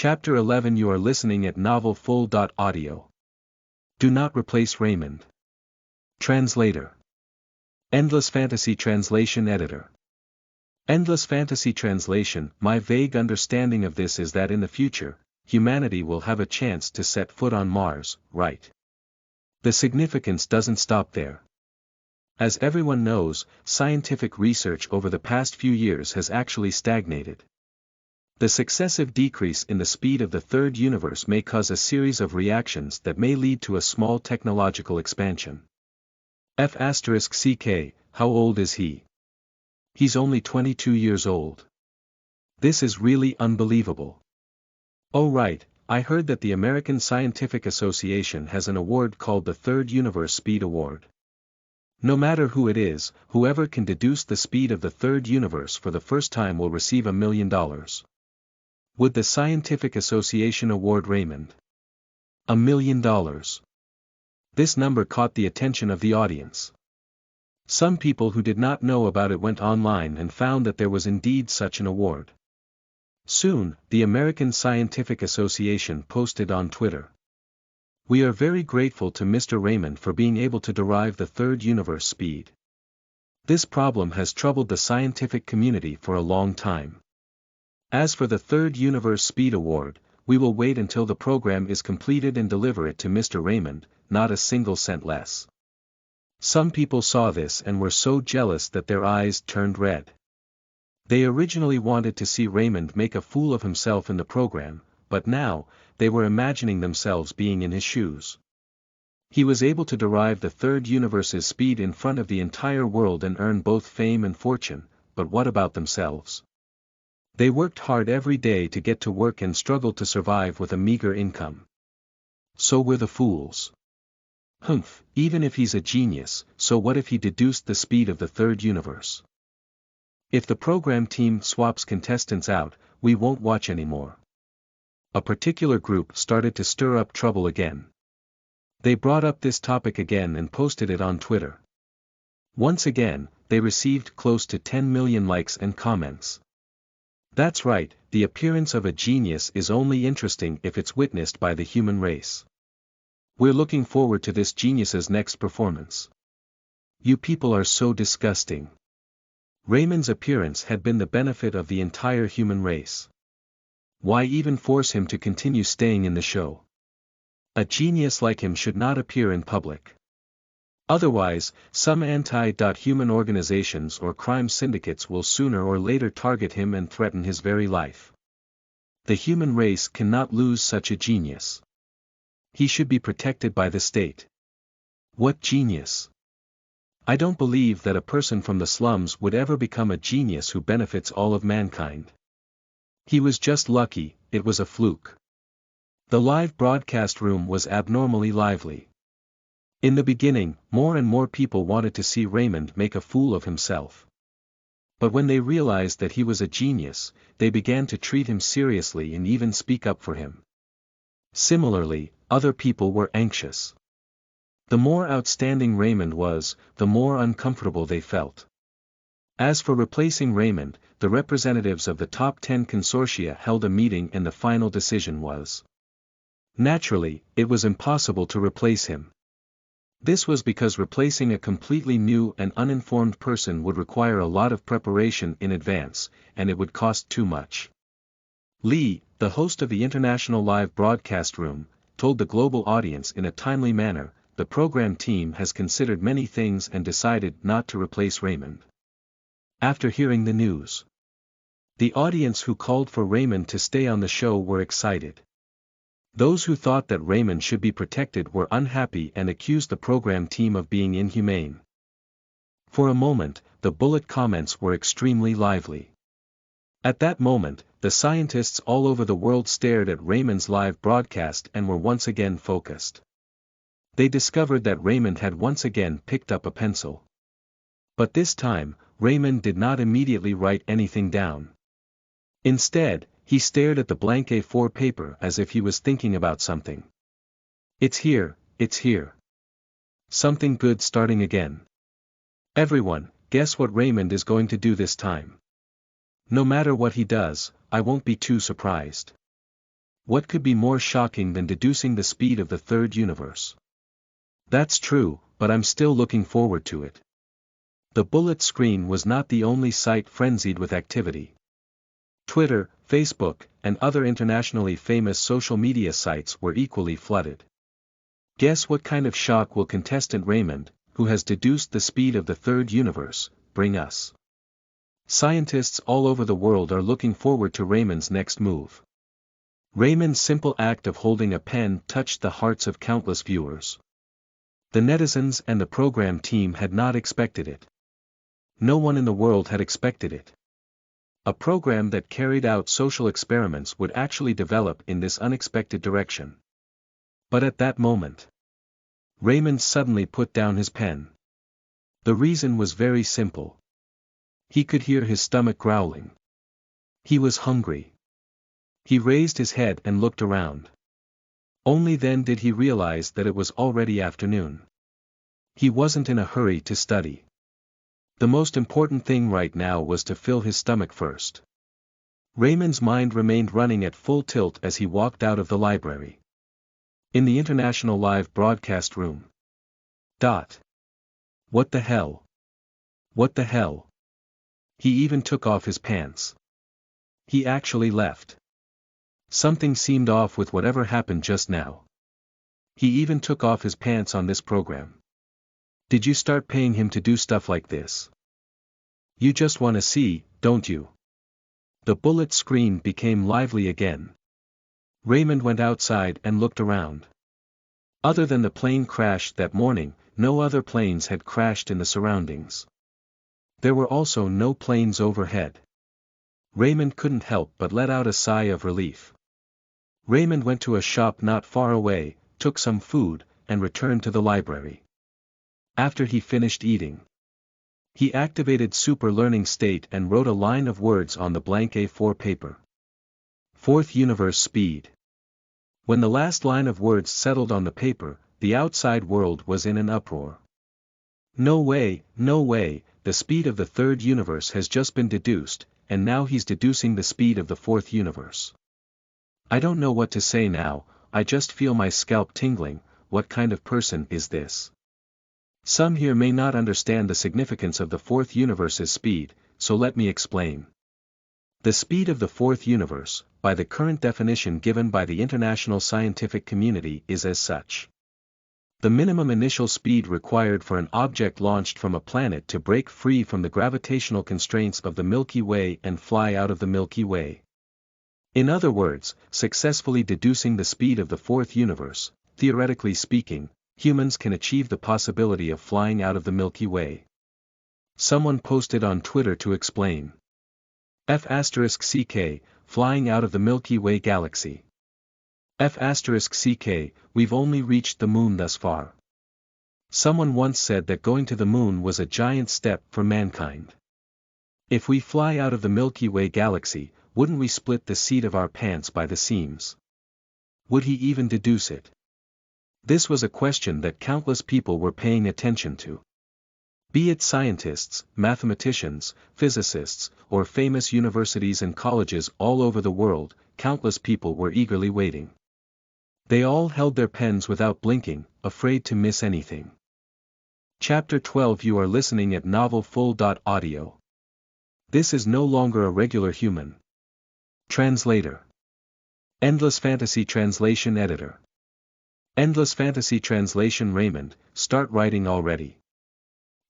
Chapter 11. You are listening at Novel Full. Audio. Do not replace Raymond. Translator. Endless Fantasy Translation Editor. Endless Fantasy Translation. My vague understanding of this is that in the future, humanity will have a chance to set foot on Mars, right? The significance doesn't stop there. As everyone knows, scientific research over the past few years has actually stagnated. The successive decrease in the speed of the third universe may cause a series of reactions that may lead to a small technological expansion. F***CK, how old is he? He's only 22 years old. This is really unbelievable. Oh right, I heard that the American Scientific Association has an award called the Third Universe Speed Award. No matter who it is, whoever can deduce the speed of the third universe for the first time will receive $1 million. Would the Scientific Association award Raymond $1 million? This number caught the attention of the audience. Some people who did not know about it went online and found that there was indeed such an award. Soon, the American Scientific Association posted on Twitter. We are very grateful to Mr. Raymond for being able to derive the third universe speed. This problem has troubled the scientific community for a long time. As for the Third Universe Speed Award, we will wait until the program is completed and deliver it to Mr. Raymond, not a single cent less. Some people saw this and were so jealous that their eyes turned red. They originally wanted to see Raymond make a fool of himself in the program, but now, they were imagining themselves being in his shoes. He was able to derive the third universe's speed in front of the entire world and earn both fame and fortune, but what about themselves? They worked hard every day to get to work and struggled to survive with a meager income. So we're the fools. Humph, even if he's a genius, so what if he deduced the speed of the third universe? If the program team swaps contestants out, we won't watch anymore. A particular group started to stir up trouble again. They brought up this topic again and posted it on Twitter. Once again, they received close to 10 million likes and comments. That's right, the appearance of a genius is only interesting if it's witnessed by the human race. We're looking forward to this genius's next performance. You people are so disgusting. Raymond's appearance had been the benefit of the entire human race. Why even force him to continue staying in the show? A genius like him should not appear in public. Otherwise, some anti-human organizations or crime syndicates will sooner or later target him and threaten his very life. The human race cannot lose such a genius. He should be protected by the state. What genius? I don't believe that a person from the slums would ever become a genius who benefits all of mankind. He was just lucky, it was a fluke. The live broadcast room was abnormally lively. In the beginning, more and more people wanted to see Raymond make a fool of himself. But when they realized that he was a genius, they began to treat him seriously and even speak up for him. Similarly, other people were anxious. The more outstanding Raymond was, the more uncomfortable they felt. As for replacing Raymond, the representatives of the top 10 consortia held a meeting and the final decision was. Naturally, it was impossible to replace him. This was because replacing a completely new and uninformed person would require a lot of preparation in advance, and it would cost too much. Lee, the host of the International Live Broadcast Room, told the global audience in a timely manner, the program team has considered many things and decided not to replace Raymond. After hearing the news, the audience who called for Raymond to stay on the show were excited. Those who thought that Raymond should be protected were unhappy and accused the program team of being inhumane. For a moment, the bullet comments were extremely lively. At that moment, the scientists all over the world stared at Raymond's live broadcast and were once again focused. They discovered that Raymond had once again picked up a pencil. But this time, Raymond did not immediately write anything down. Instead, he stared at the blank A4 paper as if he was thinking about something. It's here, it's here. Something good starting again. Everyone, guess what Raymond is going to do this time? No matter what he does, I won't be too surprised. What could be more shocking than deducing the speed of the third universe? That's true, but I'm still looking forward to it. The bullet screen was not the only site frenzied with activity. Twitter, Facebook, and other internationally famous social media sites were equally flooded. Guess what kind of shock will contestant Raymond, who has deduced the speed of the third universe, bring us? Scientists all over the world are looking forward to Raymond's next move. Raymond's simple act of holding a pen touched the hearts of countless viewers. The netizens and the program team had not expected it. No one in the world had expected it. A program that carried out social experiments would actually develop in this unexpected direction. But at that moment, Raymond suddenly put down his pen. The reason was very simple. He could hear his stomach growling. He was hungry. He raised his head and looked around. Only then did he realize that it was already afternoon. He wasn't in a hurry to study. The most important thing right now was to fill his stomach first. Raymond's mind remained running at full tilt as he walked out of the library. In the international live broadcast room. What the hell? What the hell? He even took off his pants. He actually left. Something seemed off with whatever happened just now. He even took off his pants on this program. Did you start paying him to do stuff like this? You just want to see, don't you? The bullet screen became lively again. Raymond went outside and looked around. Other than the plane crash that morning, no other planes had crashed in the surroundings. There were also no planes overhead. Raymond couldn't help but let out a sigh of relief. Raymond went to a shop not far away, took some food, and returned to the library. After he finished eating, he activated Super Learning State and wrote a line of words on the blank A4 paper. Fourth universe speed. When the last line of words settled on the paper, the outside world was in an uproar. No way, the speed of the third universe has just been deduced, and now he's deducing the speed of the fourth universe. I don't know what to say now, I just feel my scalp tingling. What kind of person is this? Some here may not understand the significance of the fourth universe's speed, so let me explain. The speed of the fourth universe, by the current definition given by the international scientific community, is as such. The minimum initial speed required for an object launched from a planet to break free from the gravitational constraints of the Milky Way and fly out of the Milky Way. In other words, successfully deducing the speed of the fourth universe, theoretically speaking, humans can achieve the possibility of flying out of the Milky Way. Someone posted on Twitter to explain. F***ck, flying out of the Milky Way galaxy. F***ck, we've only reached the moon thus far. Someone once said that going to the moon was a giant step for mankind. If we fly out of the Milky Way galaxy, wouldn't we split the seat of our pants by the seams? Would he even deduce it? This was a question that countless people were paying attention to. Be it scientists, mathematicians, physicists, or famous universities and colleges all over the world, countless people were eagerly waiting. They all held their pens without blinking, afraid to miss anything. Chapter 12. You are listening at novelfull.audio. This is no longer a regular human. Translator. Endless Fantasy Translation Editor. Endless Fantasy Translation. Raymond, start writing already.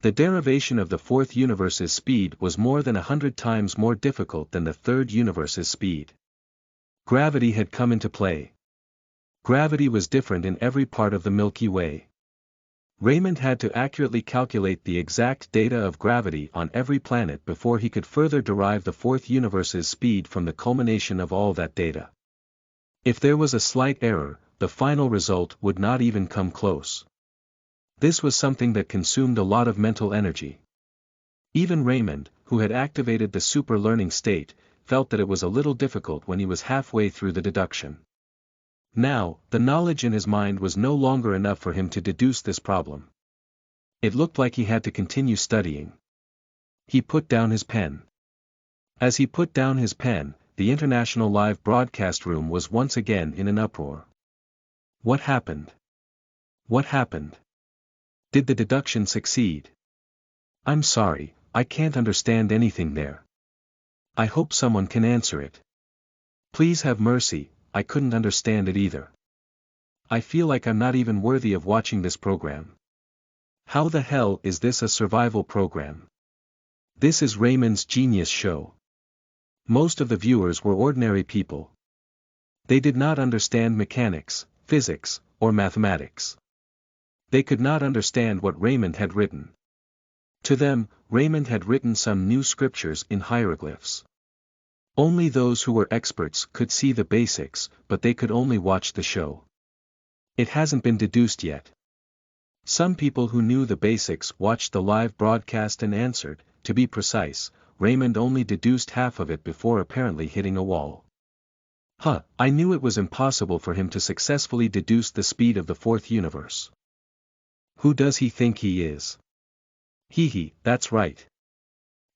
The derivation of the fourth universe's speed was more than 100 times more difficult than the third universe's speed. Gravity had come into play. Gravity was different in every part of the Milky Way. Raymond had to accurately calculate the exact data of gravity on every planet before he could further derive the fourth universe's speed from the culmination of all that data. If there was a slight error, the final result would not even come close. This was something that consumed a lot of mental energy. Even Raymond, who had activated the super learning state, felt that it was a little difficult when he was halfway through the deduction. Now, the knowledge in his mind was no longer enough for him to deduce this problem. It looked like he had to continue studying. He put down his pen. As he put down his pen, the international live broadcast room was once again in an uproar. What happened? What happened? Did the deduction succeed? I'm sorry, I can't understand anything there. I hope someone can answer it. Please have mercy, I couldn't understand it either. I feel like I'm not even worthy of watching this program. How the hell is this a survival program? This is Raymond's genius show. Most of the viewers were ordinary people. They did not understand mechanics, physics, or mathematics. They could not understand what Raymond had written. To them, Raymond had written some new scriptures in hieroglyphs. Only those who were experts could see the basics, but they could only watch the show. It hasn't been deduced yet. Some people who knew the basics watched the live broadcast and answered. To be precise, Raymond only deduced half of it before apparently hitting a wall. I knew it was impossible for him to successfully deduce the speed of the fourth universe. Who does he think he is? That's right.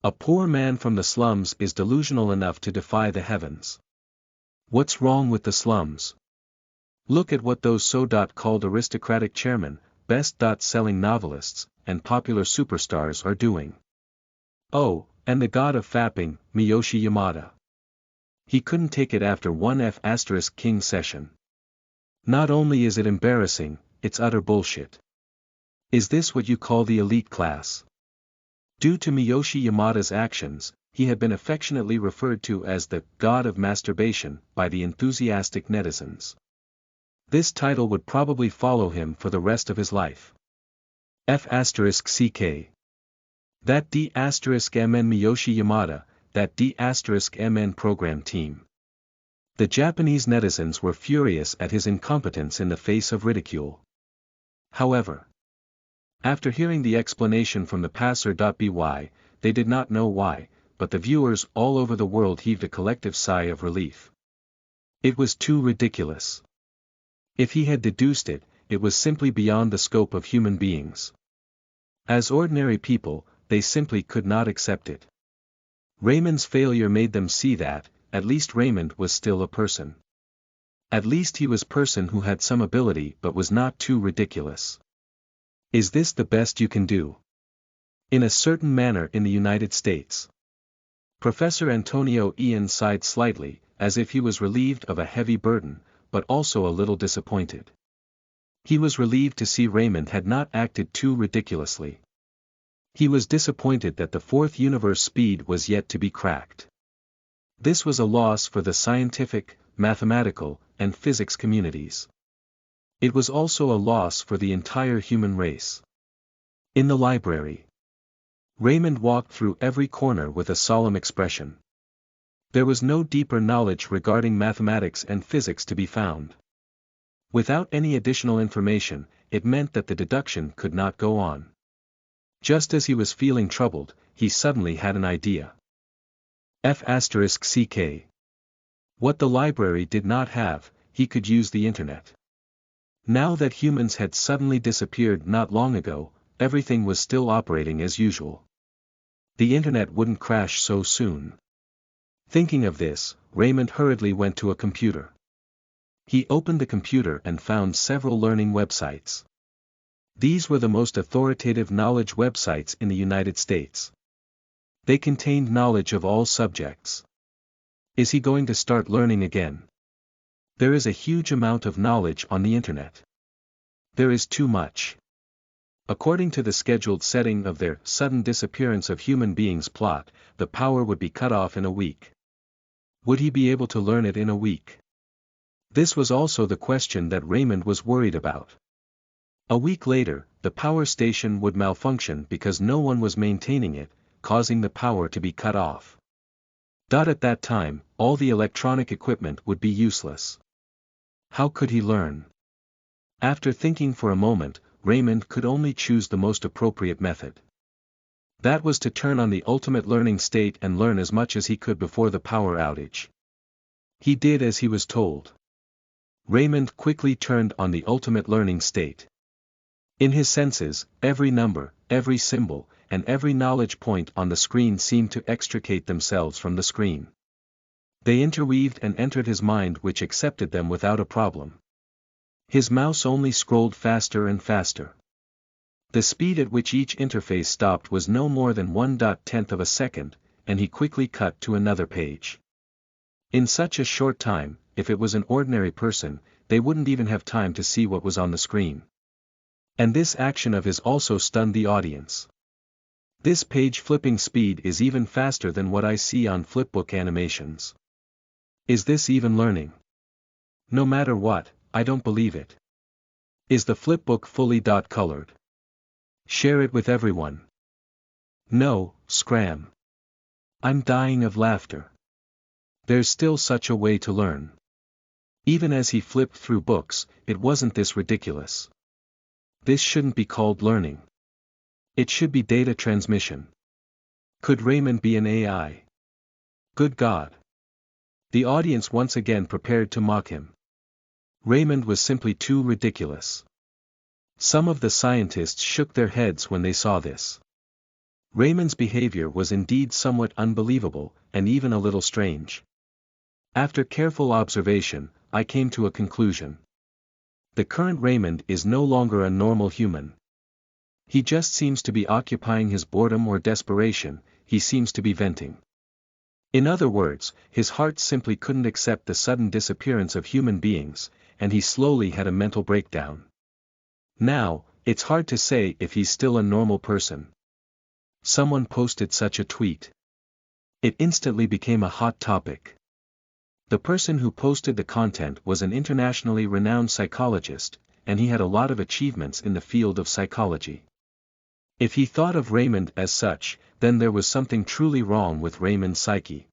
A poor man from the slums is delusional enough to defy the heavens. What's wrong with the slums? Look at what those so-called aristocratic chairmen, best-selling novelists, and popular superstars are doing. Oh, and the god of fapping, Miyoshi Yamada. He couldn't take it after one F***king session. Not only is it embarrassing, it's utter bullshit. Is this what you call the elite class? Due to Miyoshi Yamada's actions, he had been affectionately referred to as the god of masturbation by the enthusiastic netizens. This title would probably follow him for the rest of his life. F***ck. That D***mn Miyoshi Yamada, that D***mn program team. The Japanese netizens were furious at his incompetence in the face of ridicule. However, after hearing the explanation from the passer.by, they did not know why, but the viewers all over the world heaved a collective sigh of relief. It was too ridiculous. If he had deduced it, it was simply beyond the scope of human beings. As ordinary people, they simply could not accept it. Raymond's failure made them see that, at least Raymond was still a person. At least he was a person who had some ability but was not too ridiculous. Is this the best you can do? In a certain manner in the United States. Professor Antonio Ian sighed slightly, as if he was relieved of a heavy burden, but also a little disappointed. He was relieved to see Raymond had not acted too ridiculously. He was disappointed that the fourth universe speed was yet to be cracked. This was a loss for the scientific, mathematical, and physics communities. It was also a loss for the entire human race. In the library, Raymond walked through every corner with a solemn expression. There was no deeper knowledge regarding mathematics and physics to be found. Without any additional information, it meant that the deduction could not go on. Just as he was feeling troubled, he suddenly had an idea. F***ck. What the library did not have, he could use the internet. Now that humans had suddenly disappeared not long ago, everything was still operating as usual. The internet wouldn't crash so soon. Thinking of this, Raymond hurriedly went to a computer. He opened the computer and found several learning websites. These were the most authoritative knowledge websites in the United States. They contained knowledge of all subjects. Is he going to start learning again? There is a huge amount of knowledge on the internet. There is too much. According to the scheduled setting of their sudden disappearance of human beings plot, the power would be cut off in a week. Would he be able to learn it in a week? This was also the question that Raymond was worried about. A week later, the power station would malfunction because no one was maintaining it, causing the power to be cut off. At that time, all the electronic equipment would be useless. How could he learn? After thinking for a moment, Raymond could only choose the most appropriate method. That was to turn on the ultimate learning state and learn as much as he could before the power outage. He did as he was told. Raymond quickly turned on the ultimate learning state. In his senses, every number, every symbol, and every knowledge point on the screen seemed to extricate themselves from the screen. They interweaved and entered his mind, which accepted them without a problem. His mouse only scrolled faster and faster. The speed at which each interface stopped was no more than 1/10 of a second, and he quickly cut to another page. In such a short time, if it was an ordinary person, they wouldn't even have time to see what was on the screen. And this action of his also stunned the audience. This page-flipping speed is even faster than what I see on flipbook animations. Is this even learning? No matter what, I don't believe it. Is the flipbook fully colored? Share it with everyone. No, scram. I'm dying of laughter. There's still such a way to learn. Even as he flipped through books, it wasn't this ridiculous. This shouldn't be called learning. It should be data transmission. Could Raymond be an AI? Good God. The audience once again prepared to mock him. Raymond was simply too ridiculous. Some of the scientists shook their heads when they saw this. Raymond's behavior was indeed somewhat unbelievable, and even a little strange. After careful observation, I came to a conclusion. The current Raymond is no longer a normal human. He just seems to be occupying his boredom or desperation, he seems to be venting. In other words, his heart simply couldn't accept the sudden disappearance of human beings, and he slowly had a mental breakdown. Now, it's hard to say if he's still a normal person. Someone posted such a tweet. It instantly became a hot topic. The person who posted the content was an internationally renowned psychologist, and he had a lot of achievements in the field of psychology. If he thought of Raymond as such, then there was something truly wrong with Raymond's psyche.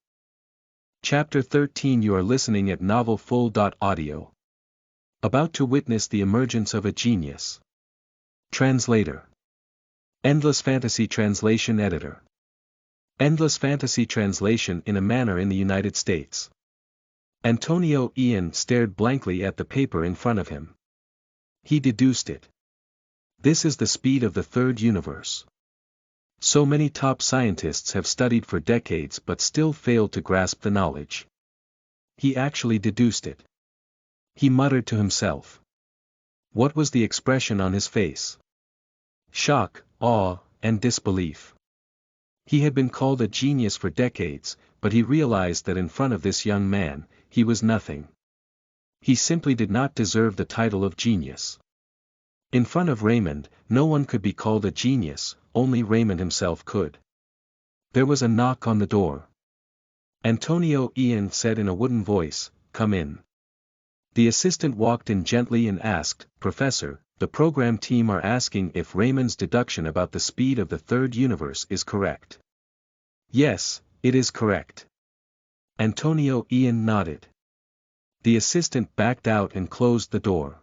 Chapter 13. You are listening at novelfull.audio. About to witness the emergence of a genius. Translator. Endless Fantasy Translation Editor. Endless Fantasy Translation in a manner in the United States. Antonio Ian stared blankly at the paper in front of him. He deduced it. This is the speed of the third universe. So many top scientists have studied for decades but still failed to grasp the knowledge. He actually deduced it. He muttered to himself. What was the expression on his face? Shock, awe, and disbelief. He had been called a genius for decades, but he realized that in front of this young man, he was nothing. He simply did not deserve the title of genius. In front of Raymond, no one could be called a genius, only Raymond himself could. There was a knock on the door. Antonio Ian said in a wooden voice, "Come in." The assistant walked in gently and asked, "Professor, the program team are asking if Raymond's deduction about the speed of the third universe is correct." "Yes, it is correct." Antonio Ian nodded. The assistant backed out and closed the door.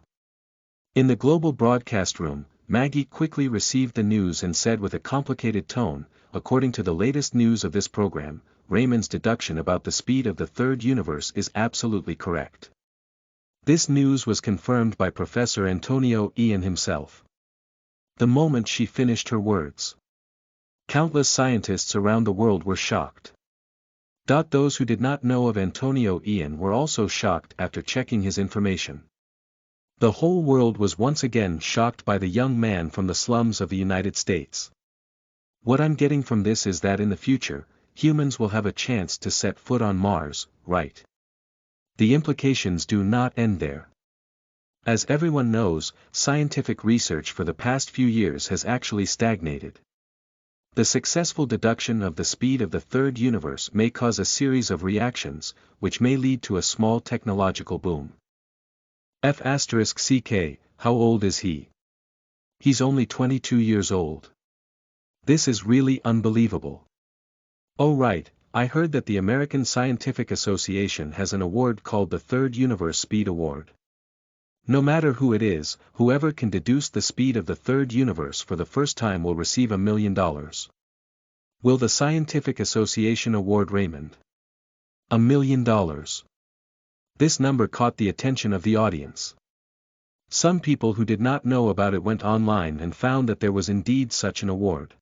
In the global broadcast room, Maggie quickly received the news and said with a complicated tone, "According to the latest news of this program, Raymond's deduction about the speed of the third universe is absolutely correct." This news was confirmed by Professor Antonio Ian himself. The moment she finished her words, countless scientists around the world were shocked. Those who did not know of Antonio Ian were also shocked after checking his information. The whole world was once again shocked by the young man from the slums of the United States. What I'm getting from this is that in the future, humans will have a chance to set foot on Mars, right? The implications do not end there. As everyone knows, scientific research for the past few years has actually stagnated. The successful deduction of the speed of the third universe may cause a series of reactions, which may lead to a small technological boom. F***CK, how old is he? He's only 22 years old. This is really unbelievable. Oh right, I heard that the American Scientific Association has an award called the Third Universe Speed Award. No matter who it is, whoever can deduce the speed of the third universe for the first time will receive $1 million. Will the Scientific Association award Raymond $1 million? This number caught the attention of the audience. Some people who did not know about it went online and found that there was indeed such an award.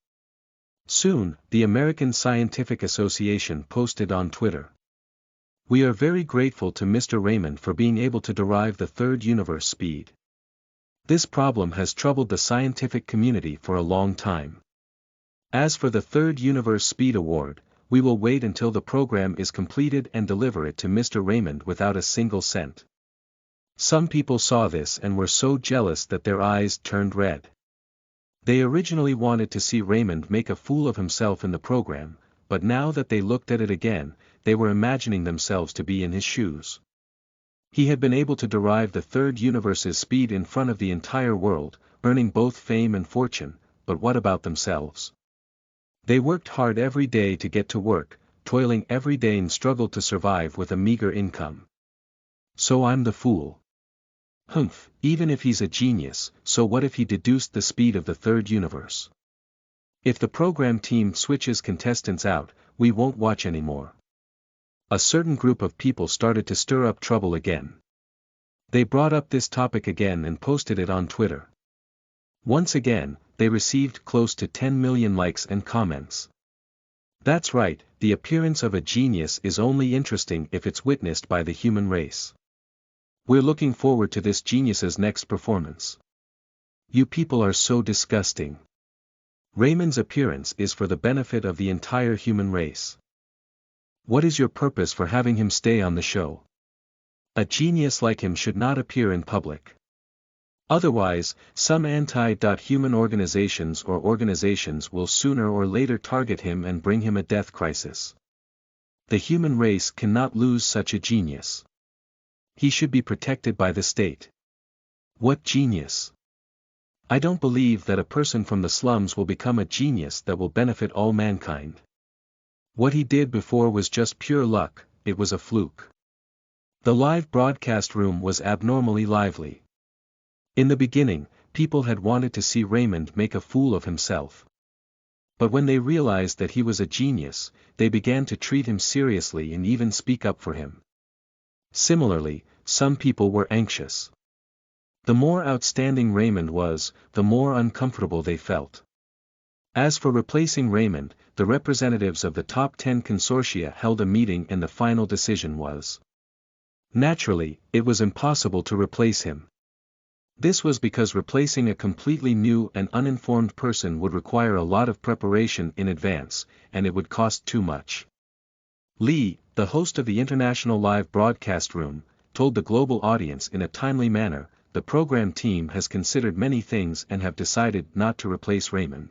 Soon, the American Scientific Association posted on Twitter. We are very grateful to Mr. Raymond for being able to derive the third universe speed. This problem has troubled the scientific community for a long time. As for the third universe speed award, we will wait until the program is completed and deliver it to Mr. Raymond without a single cent. Some people saw this and were so jealous that their eyes turned red. They originally wanted to see Raymond make a fool of himself in the program, but now that they looked at it again, they were imagining themselves to be in his shoes. He had been able to derive the third universe's speed in front of the entire world, earning both fame and fortune, but what about themselves? They worked hard every day to get to work, toiling every day and struggled to survive with a meager income. So I'm the fool. Humph, even if he's a genius, so what if he deduced the speed of the third universe? If the program team switches contestants out, we won't watch anymore. A certain group of people started to stir up trouble again. They brought up this topic again and posted it on Twitter. Once again, they received close to 10 million likes and comments. That's right, the appearance of a genius is only interesting if it's witnessed by the human race. We're looking forward to this genius's next performance. You people are so disgusting. Raymond's appearance is for the benefit of the entire human race. What is your purpose for having him stay on the show? A genius like him should not appear in public. Otherwise, some anti-human organizations or organizations will sooner or later target him and bring him a death crisis. The human race cannot lose such a genius. He should be protected by the state. What genius? I don't believe that a person from the slums will become a genius that will benefit all mankind. What he did before was just pure luck, it was a fluke. The live broadcast room was abnormally lively. In the beginning, people had wanted to see Raymond make a fool of himself. But when they realized that he was a genius, they began to treat him seriously and even speak up for him. Similarly, some people were anxious. The more outstanding Raymond was, the more uncomfortable they felt. As for replacing Raymond, the representatives of the top 10 consortia held a meeting and the final decision was. Naturally, it was impossible to replace him. This was because replacing a completely new and uninformed person would require a lot of preparation in advance, and it would cost too much. Lee, the host of the International Live Broadcast Room, told the global audience in a timely manner, the program team has considered many things and have decided not to replace Raymond.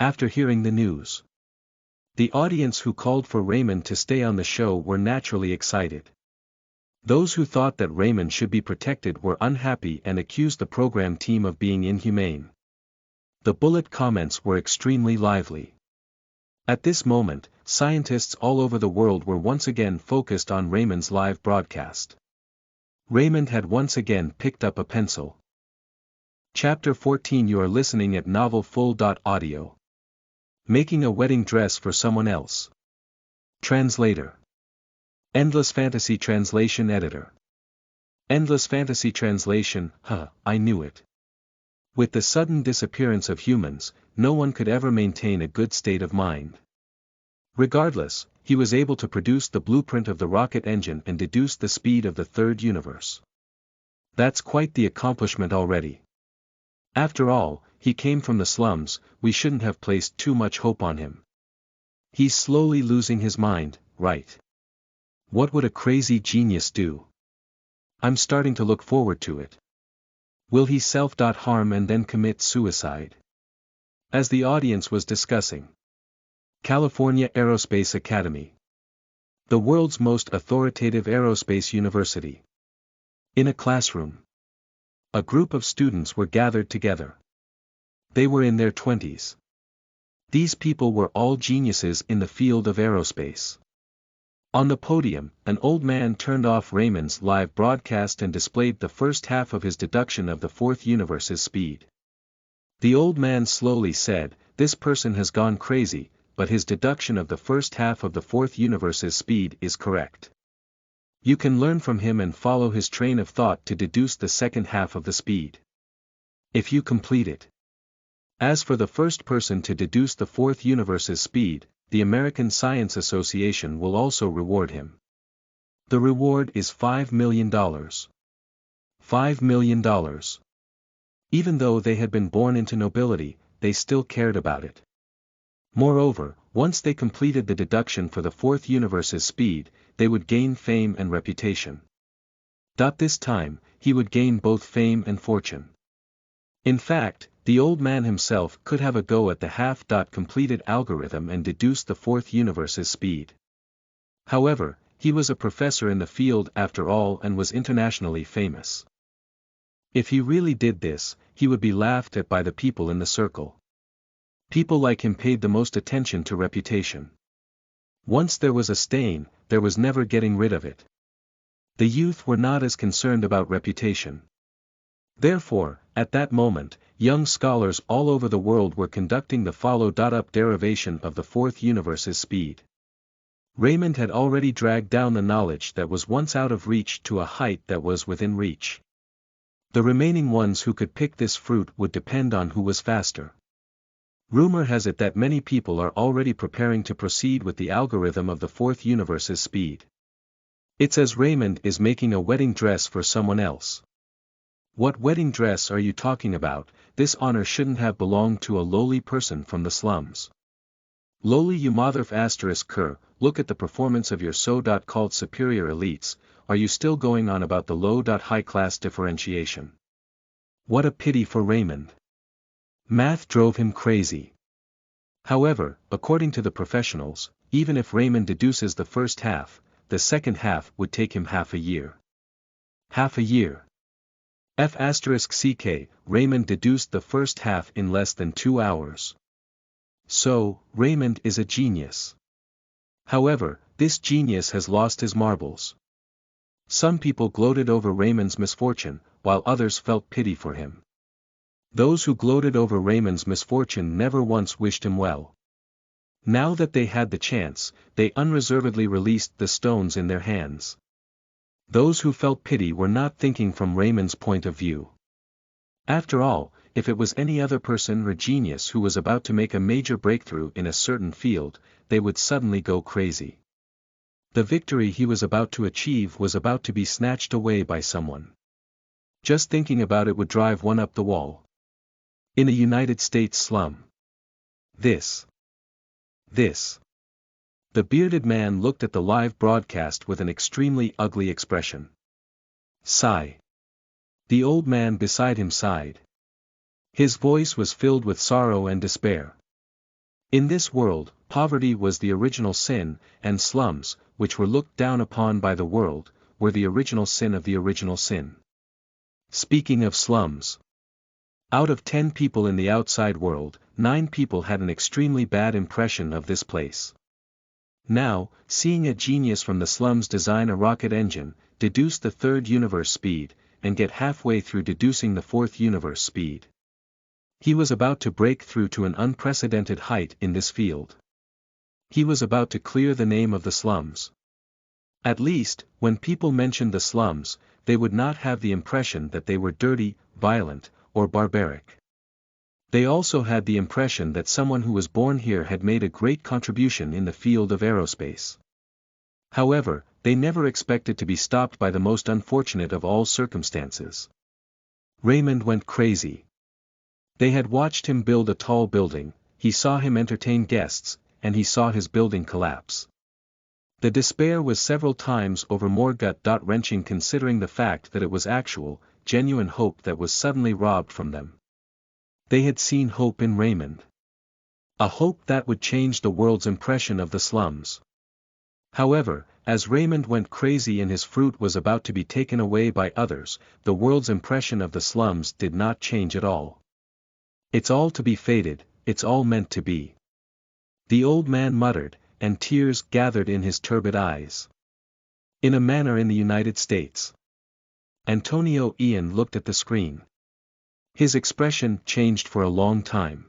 After hearing the news, the audience who called for Raymond to stay on the show were naturally excited. Those who thought that Raymond should be protected were unhappy and accused the program team of being inhumane. The bullet comments were extremely lively. At this moment, scientists all over the world were once again focused on Raymond's live broadcast. Raymond had once again picked up a pencil. Chapter 14. You are listening at novelfull.audio. Making a wedding dress for someone else. Translator. Endless Fantasy Translation Editor. Endless Fantasy Translation, I knew it. With the sudden disappearance of humans, no one could ever maintain a good state of mind. Regardless, he was able to produce the blueprint of the rocket engine and deduce the speed of the third universe. That's quite the accomplishment already. After all, he came from the slums, we shouldn't have placed too much hope on him. He's slowly losing his mind, right? What would a crazy genius do? I'm starting to look forward to it. Will he self-harm and then commit suicide? As the audience was discussing. California Aerospace Academy. The world's most authoritative aerospace university. In a classroom. A group of students were gathered together. They were in their 20s. These people were all geniuses in the field of aerospace. On the podium, an old man turned off Raymond's live broadcast and displayed the first half of his deduction of the fourth universe's speed. The old man slowly said, "This person has gone crazy, but his deduction of the first half of the fourth universe's speed is correct. You can learn from him and follow his train of thought to deduce the second half of the speed. If you complete it. As for the first person to deduce the fourth universe's speed, the American Science Association will also reward him. The reward is $5 million. $5 million. Even though they had been born into nobility, they still cared about it. Moreover, once they completed the deduction for the fourth universe's speed, they would gain fame and reputation. This time, he would gain both fame and fortune. In fact, the old man himself could have a go at the half-completed algorithm and deduce the fourth universe's speed. However, he was a professor in the field after all and was internationally famous. If he really did this, he would be laughed at by the people in the circle. People like him paid the most attention to reputation. Once there was a stain, there was never getting rid of it. The youth were not as concerned about reputation. Therefore, at that moment, young scholars all over the world were conducting the follow-up derivation of the fourth universe's speed. Raymond had already dragged down the knowledge that was once out of reach to a height that was within reach. The remaining ones who could pick this fruit would depend on who was faster. Rumor has it that many people are already preparing to proceed with the algorithm of the fourth universe's speed. It's as Raymond is making a wedding dress for someone else. What wedding dress are you talking about? This honor shouldn't have belonged to a lowly person from the slums. Lowly you mother *cur, look at the performance of your so-called superior elites, are you still going on about the low-high-class differentiation? What a pity for Raymond. Math drove him crazy. However, according to the professionals, even if Raymond deduces the first half, the second half would take him half a year. Half a year. *ck, Raymond deduced the first half in less than 2 hours. So, Raymond is a genius. However, this genius has lost his marbles. Some people gloated over Raymond's misfortune, while others felt pity for him. Those who gloated over Raymond's misfortune never once wished him well. Now that they had the chance, they unreservedly released the stones in their hands. Those who felt pity were not thinking from Raymond's point of view. After all, if it was any other person or genius who was about to make a major breakthrough in a certain field, they would suddenly go crazy. The victory he was about to achieve was about to be snatched away by someone. Just thinking about it would drive one up the wall. In a United States slum. This. The bearded man looked at the live broadcast with an extremely ugly expression. Sigh. The old man beside him sighed. His voice was filled with sorrow and despair. In this world, poverty was the original sin, and slums, which were looked down upon by the world, were the original sin of the original sin. Speaking of slums. Out of 10 people in the outside world, 9 people had an extremely bad impression of this place. Now, seeing a genius from the slums design a rocket engine, deduce the third universe speed, and get halfway through deducing the fourth universe speed. He was about to break through to an unprecedented height in this field. He was about to clear the name of the slums. At least, when people mentioned the slums, they would not have the impression that they were dirty, violent, or barbaric. They also had the impression that someone who was born here had made a great contribution in the field of aerospace. However, they never expected to be stopped by the most unfortunate of all circumstances. Raymond went crazy. They had watched him build a tall building, he saw him entertain guests, and he saw his building collapse. The despair was several times over more gut-wrenching considering the fact that it was actual, genuine hope that was suddenly robbed from them. They had seen hope in Raymond. A hope that would change the world's impression of the slums. However, as Raymond went crazy and his fruit was about to be taken away by others, the world's impression of the slums did not change at all. It's all to be fated, it's all meant to be. The old man muttered, and tears gathered in his turbid eyes. In a manner in the United States. Antonio Ian looked at the screen. His expression changed for a long time.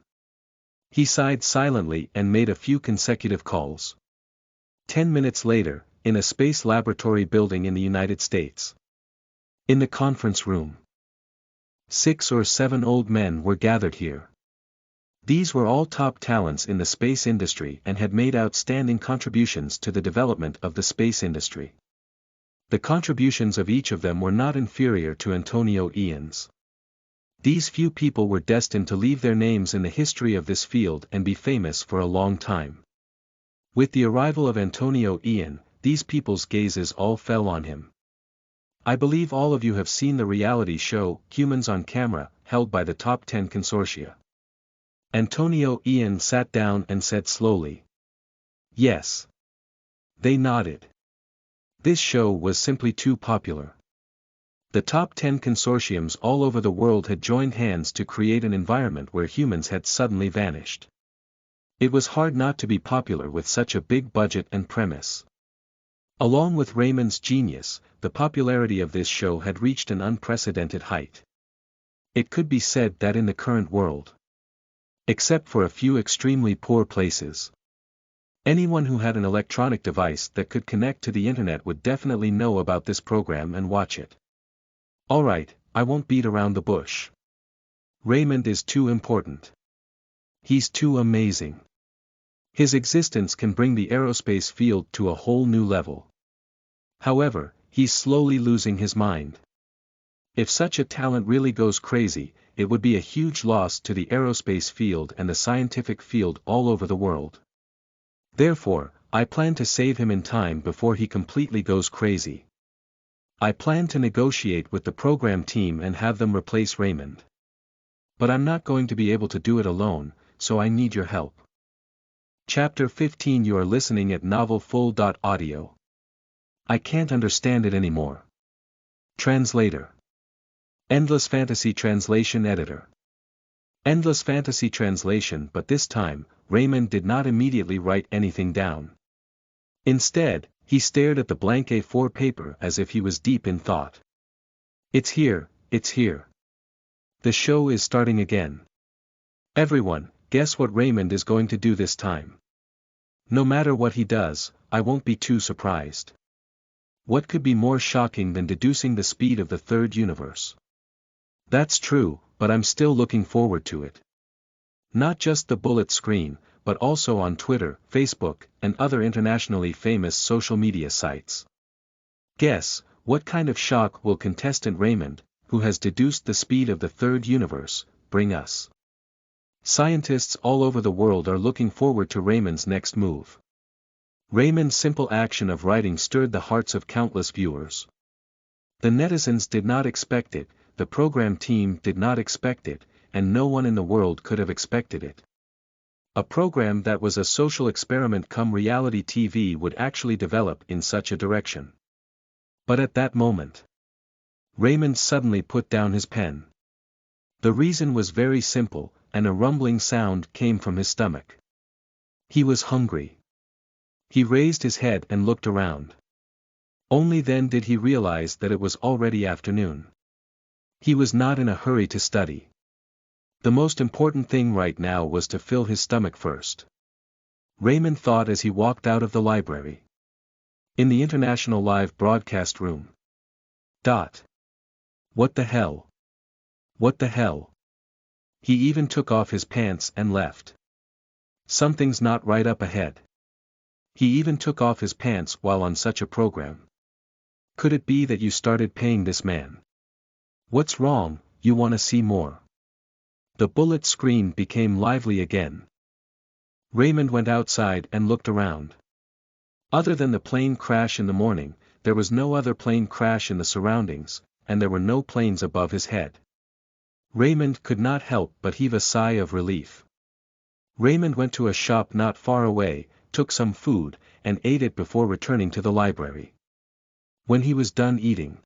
He sighed silently and made a few consecutive calls. 10 minutes later, in a space laboratory building in the United States. In the conference room. 6 or 7 old men were gathered here. These were all top talents in the space industry and had made outstanding contributions to the development of the space industry. The contributions of each of them were not inferior to Antonio Ian's. These few people were destined to leave their names in the history of this field and be famous for a long time. With the arrival of Antonio Ian, these people's gazes all fell on him. I believe all of you have seen the reality show, Humans on Camera, held by the top 10 consortia. Antonio Ian sat down and said slowly. Yes. They nodded. This show was simply too popular. The top 10 consortiums all over the world had joined hands to create an environment where humans had suddenly vanished. It was hard not to be popular with such a big budget and premise. Along with Raymond's genius, the popularity of this show had reached an unprecedented height. It could be said that in the current world, except for a few extremely poor places, anyone who had an electronic device that could connect to the internet would definitely know about this program and watch it. Alright, I won't beat around the bush. Raymond is too important. He's too amazing. His existence can bring the aerospace field to a whole new level. However, he's slowly losing his mind. If such a talent really goes crazy, it would be a huge loss to the aerospace field and the scientific field all over the world. Therefore, I plan to save him in time before he completely goes crazy. I plan to negotiate with the program team and have them replace Raymond. But I'm not going to be able to do it alone, so I need your help. Chapter 15. You are listening at novelfull.audio. I can't understand it anymore. Translator. Endless Fantasy Translation Editor. Endless Fantasy Translation. But this time, Raymond did not immediately write anything down. Instead, he stared at the blank A4 paper as if he was deep in thought. It's here, it's here. The show is starting again. Everyone, guess what Raymond is going to do this time? No matter what he does, I won't be too surprised. What could be more shocking than deducing the speed of the third universe? That's true, but I'm still looking forward to it. Not just the bullet screen, but also on Twitter, Facebook, and other internationally famous social media sites. Guess, what kind of shock will contestant Raymond, who has deduced the speed of the third universe, bring us? Scientists all over the world are looking forward to Raymond's next move. Raymond's simple action of writing stirred the hearts of countless viewers. The netizens did not expect it, the program team did not expect it, and no one in the world could have expected it. A program that was a social experiment come reality TV would actually develop in such a direction. But at that moment, Raymond suddenly put down his pen. The reason was very simple, and a rumbling sound came from his stomach. He was hungry. He raised his head and looked around. Only then did he realize that it was already afternoon. He was not in a hurry to study. The most important thing right now was to fill his stomach first. Raymond thought as he walked out of the library. In the international live broadcast room. What the hell? What the hell? He even took off his pants and left. Something's not right up ahead. He even took off his pants while on such a program. Could it be that you started paying this man? What's wrong, you want to see more? The bullet screen became lively again. Raymond went outside and looked around. Other than the plane crash in the morning, there was no other plane crash in the surroundings, and there were no planes above his head. Raymond could not help but heave a sigh of relief. Raymond went to a shop not far away, took some food, and ate it before returning to the library. When he was done eating,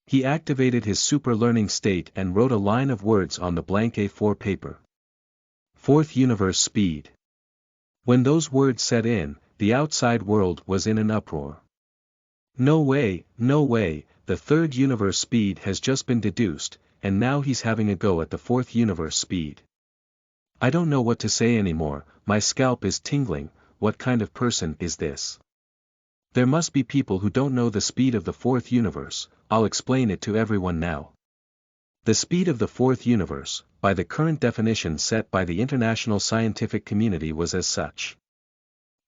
he activated his super learning state and wrote a line of words on the blank A4 paper. Fourth universe speed. When those words set in, the outside world was in an uproar. No way, the third universe speed has just been deduced, and now he's having a go at the fourth universe speed. I don't know what to say anymore, my scalp is tingling. What kind of person is this? There must be people who don't know the speed of the fourth universe. I'll explain it to everyone now. The speed of the fourth universe, by the current definition set by the international scientific community, was as such.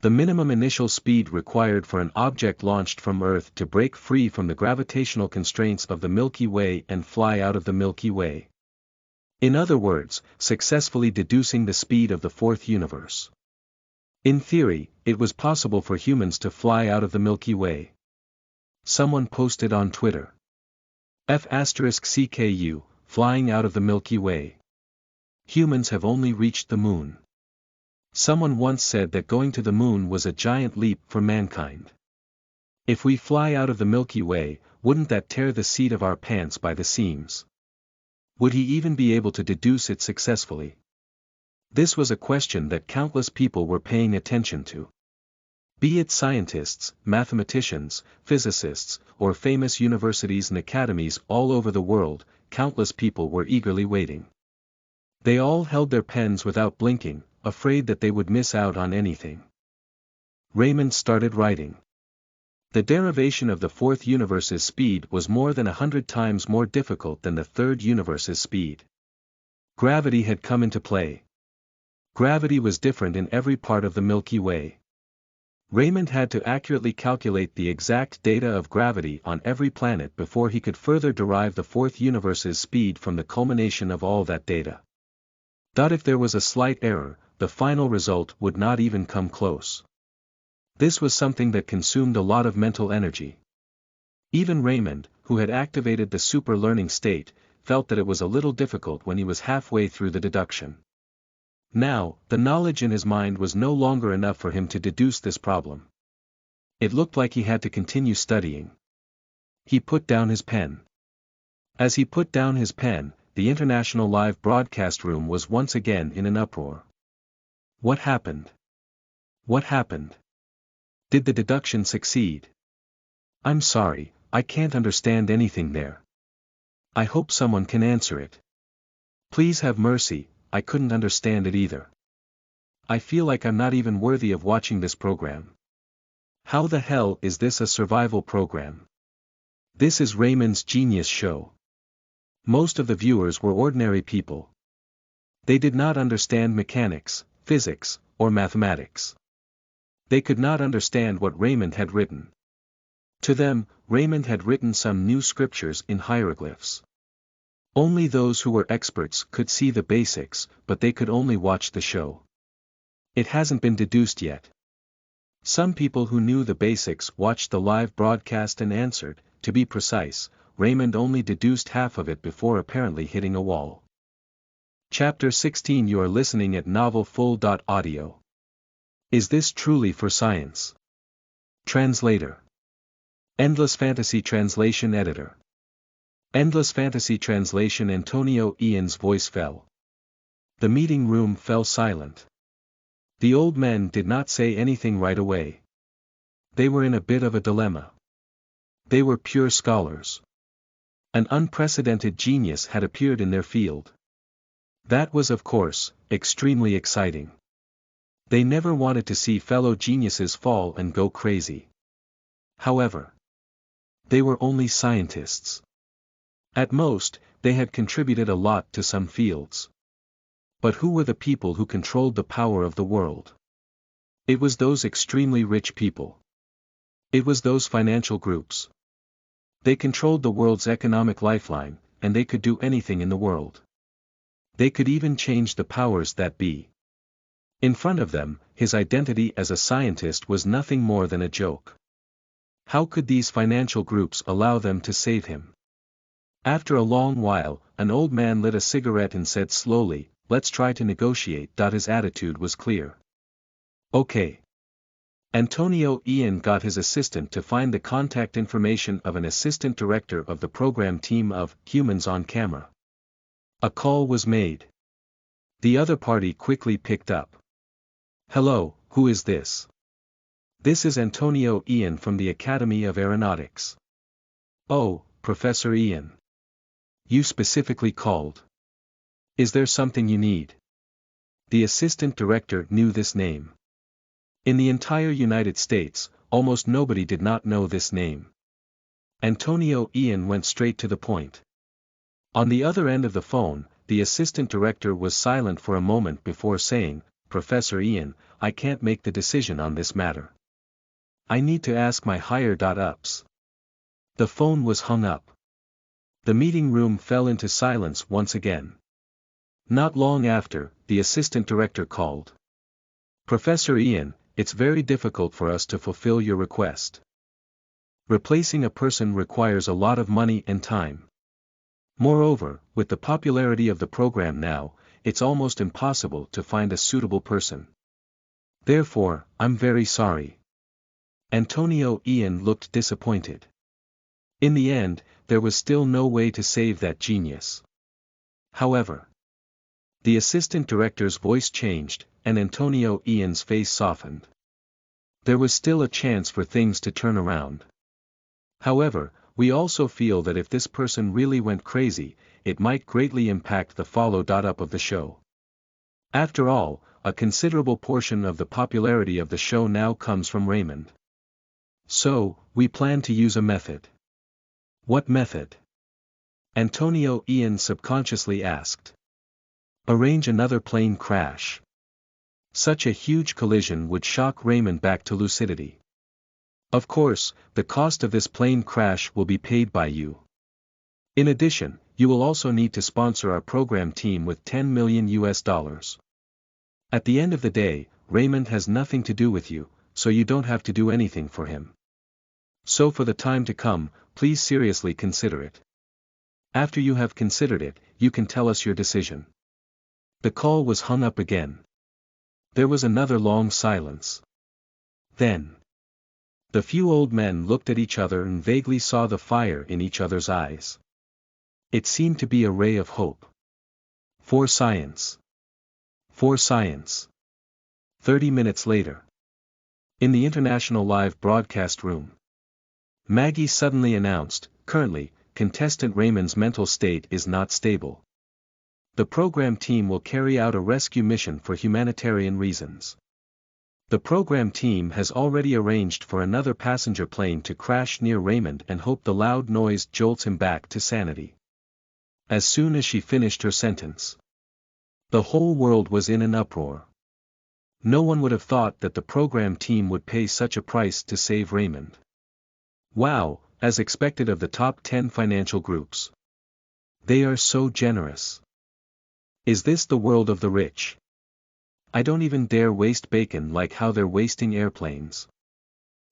The minimum initial speed required for an object launched from Earth to break free from the gravitational constraints of the Milky Way and fly out of the Milky Way. In other words, successfully deducing the speed of the fourth universe. In theory, it was possible for humans to fly out of the Milky Way. Someone posted on Twitter. F*CKU, flying out of the Milky Way. Humans have only reached the moon. Someone once said that going to the moon was a giant leap for mankind. If we fly out of the Milky Way, wouldn't that tear the seat of our pants by the seams? Would he even be able to deduce it successfully? This was a question that countless people were paying attention to. Be it scientists, mathematicians, physicists, or famous universities and academies all over the world, countless people were eagerly waiting. They all held their pens without blinking, afraid that they would miss out on anything. Raymond started writing. The derivation of the fourth universe's speed was more than 100 times more difficult than the third universe's speed. Gravity had come into play. Gravity was different in every part of the Milky Way. Raymond had to accurately calculate the exact data of gravity on every planet before he could further derive the fourth universe's speed from the culmination of all that data. If there was a slight error, the final result would not even come close. This was something that consumed a lot of mental energy. Even Raymond, who had activated the super learning state, felt that it was a little difficult when he was halfway through the deduction. Now, the knowledge in his mind was no longer enough for him to deduce this problem. It looked like he had to continue studying. He put down his pen. As he put down his pen, the international live broadcast room was once again in an uproar. What happened? What happened? Did the deduction succeed? I'm sorry, I can't understand anything there. I hope someone can answer it. Please have mercy, I couldn't understand it either. I feel like I'm not even worthy of watching this program. How the hell is this a survival program? This is Raymond's genius show. Most of the viewers were ordinary people. They did not understand mechanics, physics, or mathematics. They could not understand what Raymond had written. To them, Raymond had written some new scriptures in hieroglyphs. Only those who were experts could see the basics, but they could only watch the show. It hasn't been deduced yet. Some people who knew the basics watched the live broadcast and answered. To be precise, Raymond only deduced half of it before apparently hitting a wall. Chapter 16. You are listening at novelfull.audio. Is this truly for science? Translator. Endless Fantasy Translation Editor. Endless Fantasy Translation. Antonio Ian's voice fell. The meeting room fell silent. The old men did not say anything right away. They were in a bit of a dilemma. They were pure scholars. An unprecedented genius had appeared in their field. That was, of course, extremely exciting. They never wanted to see fellow geniuses fall and go crazy. However, they were only scientists. At most, they had contributed a lot to some fields. But who were the people who controlled the power of the world? It was those extremely rich people. It was those financial groups. They controlled the world's economic lifeline, and they could do anything in the world. They could even change the powers that be. In front of them, his identity as a scientist was nothing more than a joke. How could these financial groups allow them to save him? After a long while, an old man lit a cigarette and said slowly, "Let's try to negotiate." His attitude was clear. Okay. Antonio Ian got his assistant to find the contact information of an assistant director of the program team of Humans on Camera. A call was made. The other party quickly picked up. Hello, who is this? This is Antonio Ian from the Academy of Aeronautics. Oh, Professor Ian. You specifically called. Is there something you need? The assistant director knew this name. In the entire United States, almost nobody did not know this name. Antonio Ian went straight to the point. On the other end of the phone, the assistant director was silent for a moment before saying, Professor Ian, I can't make the decision on this matter. I need to ask my higher-ups. The phone was hung up. The meeting room fell into silence once again. Not long after, the assistant director called. Professor Ian, it's very difficult for us to fulfill your request. Replacing a person requires a lot of money and time. Moreover, with the popularity of the program now, it's almost impossible to find a suitable person. Therefore, I'm very sorry. Antonio Ian looked disappointed. In the end, there was still no way to save that genius. However, the assistant director's voice changed, and Antonio Ian's face softened. There was still a chance for things to turn around. However, we also feel that if this person really went crazy, it might greatly impact the follow-up of the show. After all, a considerable portion of the popularity of the show now comes from Raymond. So, we plan to use a method. What method? Antonio Ian subconsciously asked. Arrange another plane crash. Such a huge collision would shock Raymond back to lucidity. Of course, the cost of this plane crash will be paid by you. In addition, you will also need to sponsor our program team with $10 million. At the end of the day, Raymond has nothing to do with you, so you don't have to do anything for him. So for the time to come, please seriously consider it. After you have considered it, you can tell us your decision. The call was hung up again. There was another long silence. Then, the few old men looked at each other and vaguely saw the fire in each other's eyes. It seemed to be a ray of hope. For science. For science. 30 minutes later. In the International Live Broadcast Room. Maggie suddenly announced, currently, contestant Raymond's mental state is not stable. The program team will carry out a rescue mission for humanitarian reasons. The program team has already arranged for another passenger plane to crash near Raymond and hope the loud noise jolts him back to sanity. As soon as she finished her sentence, the whole world was in an uproar. No one would have thought that the program team would pay such a price to save Raymond. Wow, as expected of the top 10 financial groups. They are so generous. Is this the world of the rich? I don't even dare waste bacon like how they're wasting airplanes.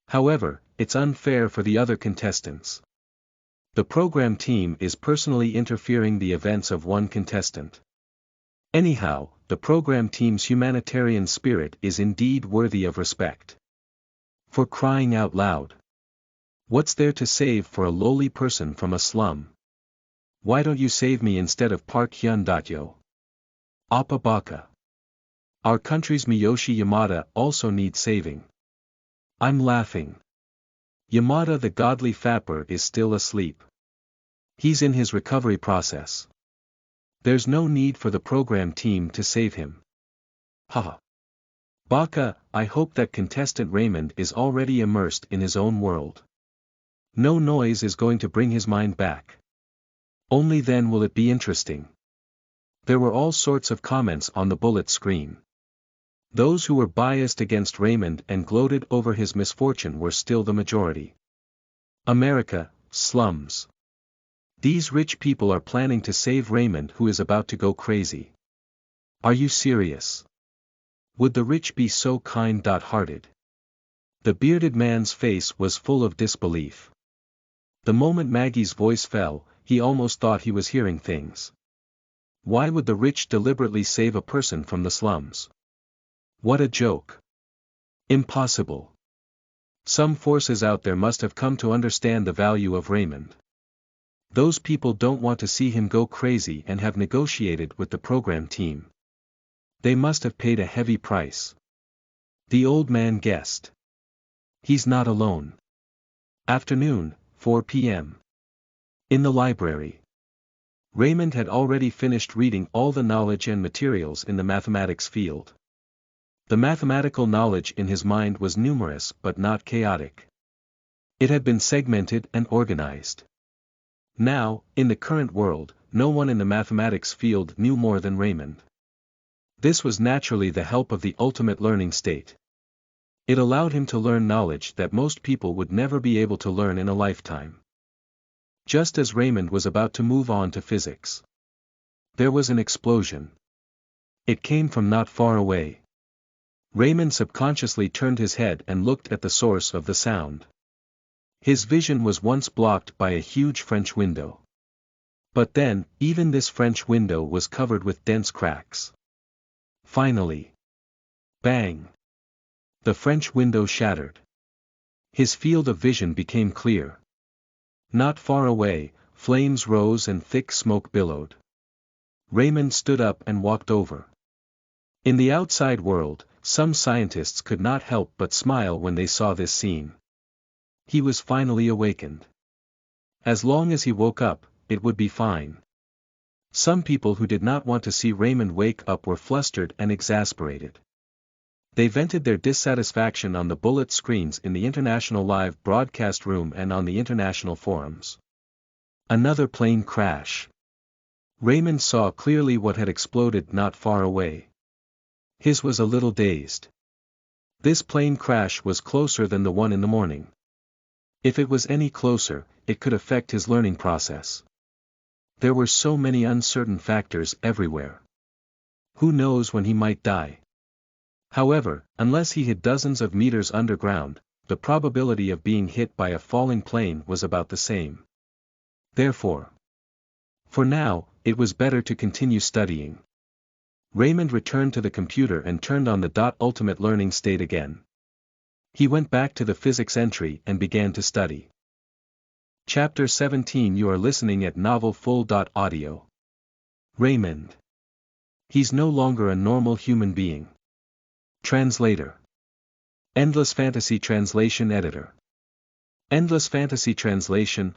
However, it's unfair for the other contestants. The program team is personally interfering the events of one contestant. Anyhow, the program team's humanitarian spirit is indeed worthy of respect. For crying out loud. What's there to save for a lowly person from a slum? Why don't you save me instead of Park Hyun-yo? Appa Baka. Our country's Miyoshi Yamada also needs saving. I'm laughing. Yamada the godly fapper is still asleep. He's in his recovery process. There's no need for the program team to save him. Haha. Baka, I hope that contestant Raymond is already immersed in his own world. No noise is going to bring his mind back. Only then will it be interesting. There were all sorts of comments on the bullet screen. Those who were biased against Raymond and gloated over his misfortune were still the majority. America, slums. These rich people are planning to save Raymond who is about to go crazy. Are you serious? Would the rich be so kind-hearted? The bearded man's face was full of disbelief. The moment Maggie's voice fell, he almost thought he was hearing things. Why would the rich deliberately save a person from the slums? What a joke. Impossible. Some forces out there must have come to understand the value of Raymond. Those people don't want to see him go crazy and have negotiated with the program team. They must have paid a heavy price. The old man guessed. He's not alone. Afternoon, 4 p.m. In the library. Raymond had already finished reading all the knowledge and materials in the mathematics field. The mathematical knowledge in his mind was numerous but not chaotic. It had been segmented and organized. Now, in the current world, no one in the mathematics field knew more than Raymond. This was naturally the help of the ultimate learning state. It allowed him to learn knowledge that most people would never be able to learn in a lifetime. Just as Raymond was about to move on to physics, there was an explosion. It came from not far away. Raymond subconsciously turned his head and looked at the source of the sound. His vision was once blocked by a huge French window. But then, even this French window was covered with dense cracks. Finally. Bang! The French window shattered. His field of vision became clear. Not far away, flames rose and thick smoke billowed. Raymond stood up and walked over. In the outside world, some scientists could not help but smile when they saw this scene. He was finally awakened. As long as he woke up, it would be fine. Some people who did not want to see Raymond wake up were flustered and exasperated. They vented their dissatisfaction on the bullet screens in the international live broadcast room and on the international forums. Another plane crash. Raymond saw clearly what had exploded not far away. His was a little dazed. This plane crash was closer than the one in the morning. If it was any closer, it could affect his learning process. There were so many uncertain factors everywhere. Who knows when he might die? However, unless he hid dozens of meters underground, the probability of being hit by a falling plane was about the same. Therefore, for now, it was better to continue studying. Raymond returned to the computer and turned on the ultimate learning state again. He went back to the physics entry and began to study. Chapter 17. You are listening at Novel Full. Audio. Raymond. He's no longer a normal human being. Translator. Endless Fantasy Translation Editor. Endless Fantasy Translation.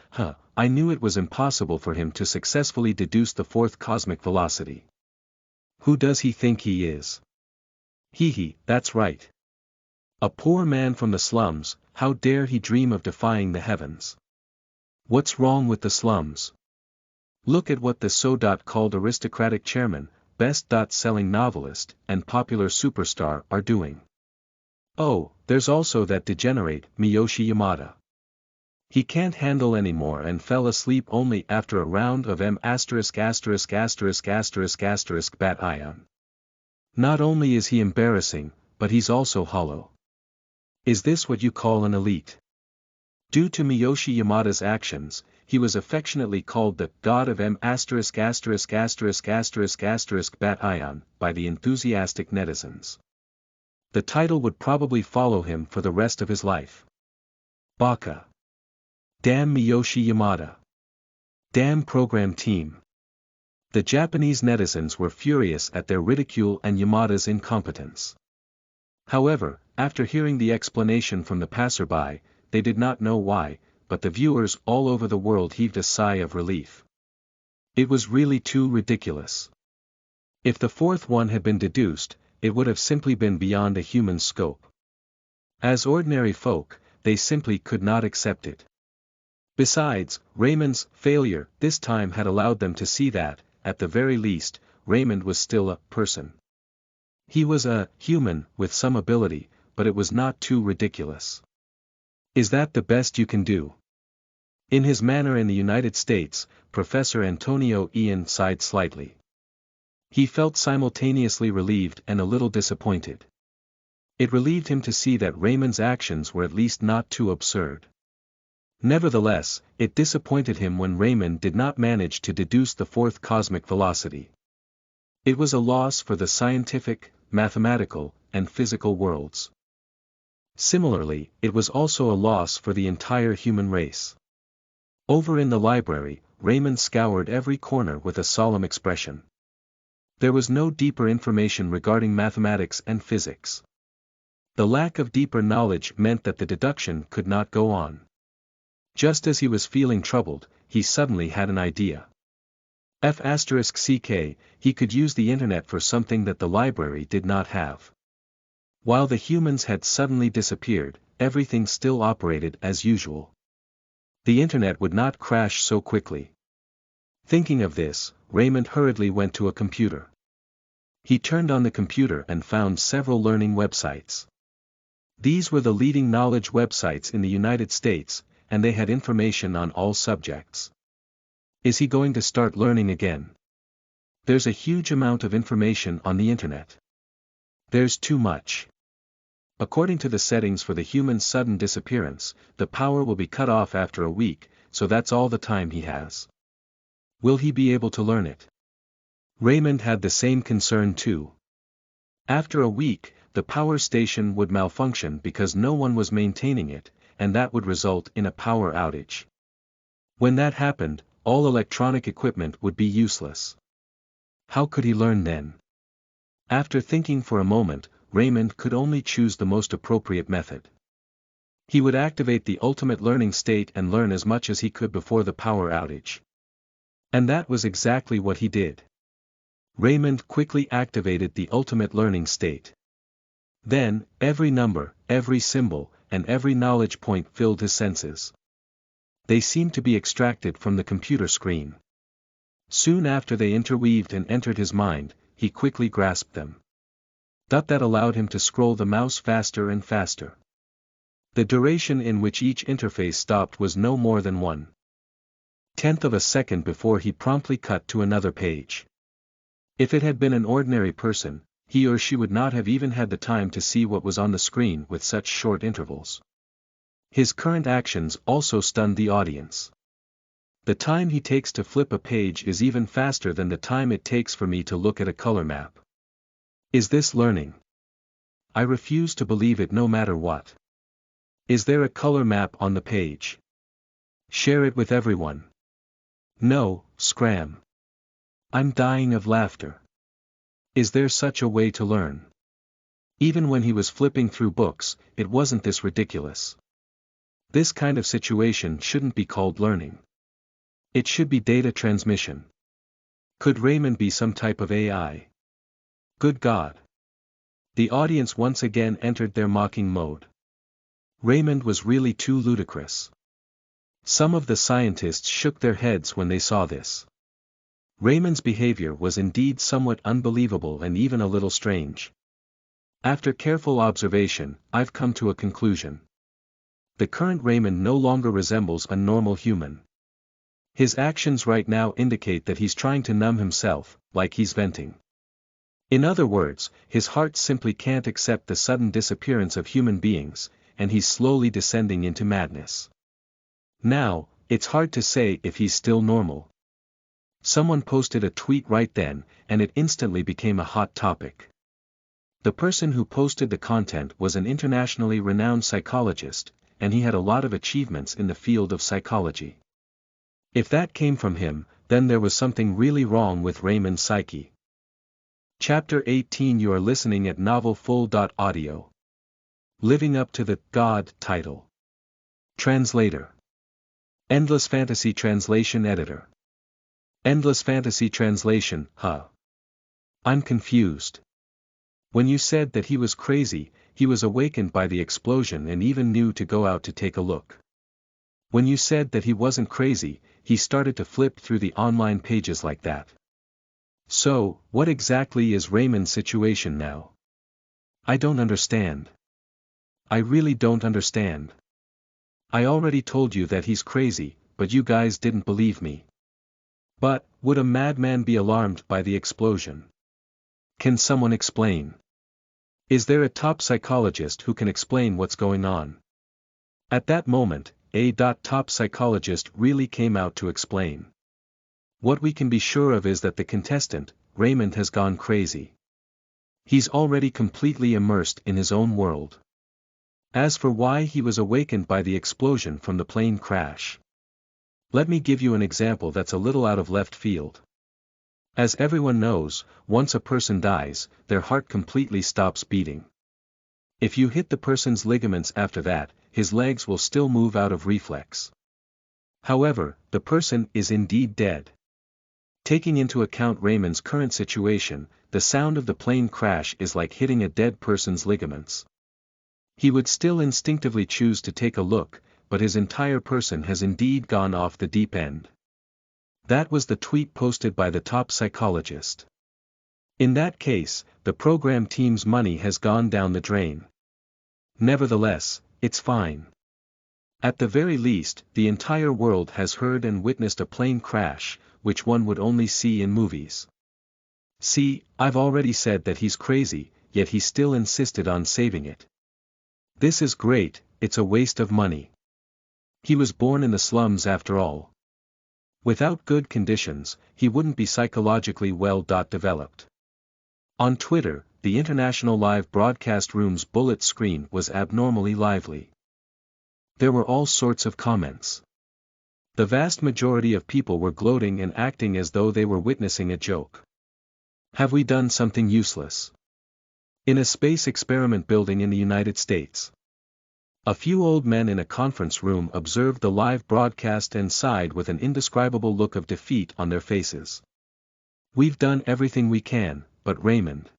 I knew it was impossible for him to successfully deduce the fourth cosmic velocity. Who does he think he is? That's right. A poor man from the slums. How dare he dream of defying the heavens? What's wrong with the slums? Look at what the so-called aristocratic chairman, best-selling novelist, and popular superstar are doing. Oh, there's also that degenerate, Miyoshi Yamada. He can't handle anymore and fell asleep only after a round of bat ion. Not only is he embarrassing, but he's also hollow. Is this what you call an elite? Due to Miyoshi Yamada's actions, he was affectionately called the God of bat ion by the enthusiastic netizens. The title would probably follow him for the rest of his life. Baka. Damn Miyoshi Yamada. Damn program team. The Japanese netizens were furious at their ridicule and Yamada's incompetence. However, after hearing the explanation from the passerby, they did not know why, but the viewers all over the world heaved a sigh of relief. It was really too ridiculous. If the fourth one had been deduced, it would have simply been beyond a human's scope. As ordinary folk, they simply could not accept it. Besides, Raymond's failure this time had allowed them to see that, at the very least, Raymond was still a person. He was a human with some ability, but it was not too ridiculous. Is that the best you can do? In his manner in the United States, Professor Antonio Ian sighed slightly. He felt simultaneously relieved and a little disappointed. It relieved him to see that Raymond's actions were at least not too absurd. Nevertheless, it disappointed him when Raymond did not manage to deduce the fourth cosmic velocity. It was a loss for the scientific, mathematical, and physical worlds. Similarly, it was also a loss for the entire human race. Over in the library, Raymond scoured every corner with a solemn expression. There was no deeper information regarding mathematics and physics. The lack of deeper knowledge meant that the deduction could not go on. Just as he was feeling troubled, he suddenly had an idea. He could use the internet for something that the library did not have. While the humans had suddenly disappeared, everything still operated as usual. The internet would not crash so quickly. Thinking of this, Raymond hurriedly went to a computer. He turned on the computer and found several learning websites. These were the leading knowledge websites in the United States, and they had information on all subjects. Is he going to start learning again? There's a huge amount of information on the internet. There's too much. According to the settings for the human's sudden disappearance, the power will be cut off after a week, so that's all the time he has. Will he be able to learn it? Raymond had the same concern too. After a week, the power station would malfunction because no one was maintaining it, and that would result in a power outage. When that happened, all electronic equipment would be useless. How could he learn then? After thinking for a moment, Raymond could only choose the most appropriate method. He would activate the ultimate learning state and learn as much as he could before the power outage. And that was exactly what he did. Raymond quickly activated the ultimate learning state. Then, every number, every symbol, and every knowledge point filled his senses. They seemed to be extracted from the computer screen. Soon after they interweaved and entered his mind, he quickly grasped them. That allowed him to scroll the mouse faster and faster. The duration in which each interface stopped was no more than 1/10 of a second before he promptly cut to another page. If it had been an ordinary person, he or she would not have even had the time to see what was on the screen with such short intervals. His current actions also stunned the audience. The time he takes to flip a page is even faster than the time it takes for me to look at a color map. Is this learning? I refuse to believe it no matter what. Is there a color map on the page? Share it with everyone. No, scram. I'm dying of laughter. Is there such a way to learn? Even when he was flipping through books, it wasn't this ridiculous. This kind of situation shouldn't be called learning. It should be data transmission. Could Raymond be some type of AI? Good God. The audience once again entered their mocking mode. Raymond was really too ludicrous. Some of the scientists shook their heads when they saw this. Raymond's behavior was indeed somewhat unbelievable and even a little strange. After careful observation, I've come to a conclusion. The current Raymond no longer resembles a normal human. His actions right now indicate that he's trying to numb himself, like he's venting. In other words, his heart simply can't accept the sudden disappearance of human beings, and he's slowly descending into madness. Now, it's hard to say if he's still normal. Someone posted a tweet right then, and it instantly became a hot topic. The person who posted the content was an internationally renowned psychologist, and he had a lot of achievements in the field of psychology. If that came from him, then there was something really wrong with Raymond's psyche. Chapter 18. You are listening at novelfull.audio. Living up to the God title. Translator. Endless Fantasy Translation Editor. Endless Fantasy Translation, huh? I'm confused. When you said that he was crazy, he was awakened by the explosion and even knew to go out to take a look. When you said that he wasn't crazy, he started to flip through the online pages like that. So, what exactly is Raymond's situation now? I don't understand. I really don't understand. I already told you that he's crazy, but you guys didn't believe me. But, would a madman be alarmed by the explosion? Can someone explain? Is there a top psychologist who can explain what's going on? At that moment, a top psychologist really came out to explain. What we can be sure of is that the contestant, Raymond, has gone crazy. He's already completely immersed in his own world. As for why he was awakened by the explosion from the plane crash, let me give you an example that's a little out of left field. As everyone knows, once a person dies, their heart completely stops beating. If you hit the person's ligaments after that, his legs will still move out of reflex. However, the person is indeed dead. Taking into account Raymond's current situation, the sound of the plane crash is like hitting a dead person's ligaments. He would still instinctively choose to take a look, but his entire person has indeed gone off the deep end. That was the tweet posted by the top psychologist. In that case, the program team's money has gone down the drain. Nevertheless, it's fine. At the very least, the entire world has heard and witnessed a plane crash, which one would only see in movies. See, I've already said that he's crazy, yet he still insisted on saving it. This is great, it's a waste of money. He was born in the slums after all. Without good conditions, he wouldn't be psychologically well developed. On Twitter, the international live broadcast room's bullet screen was abnormally lively. There were all sorts of comments. The vast majority of people were gloating and acting as though they were witnessing a joke. Have we done something useless? In a space experiment building in the United States. A few old men in a conference room observed the live broadcast and sighed with an indescribable look of defeat on their faces. We've done everything we can, but Raymond.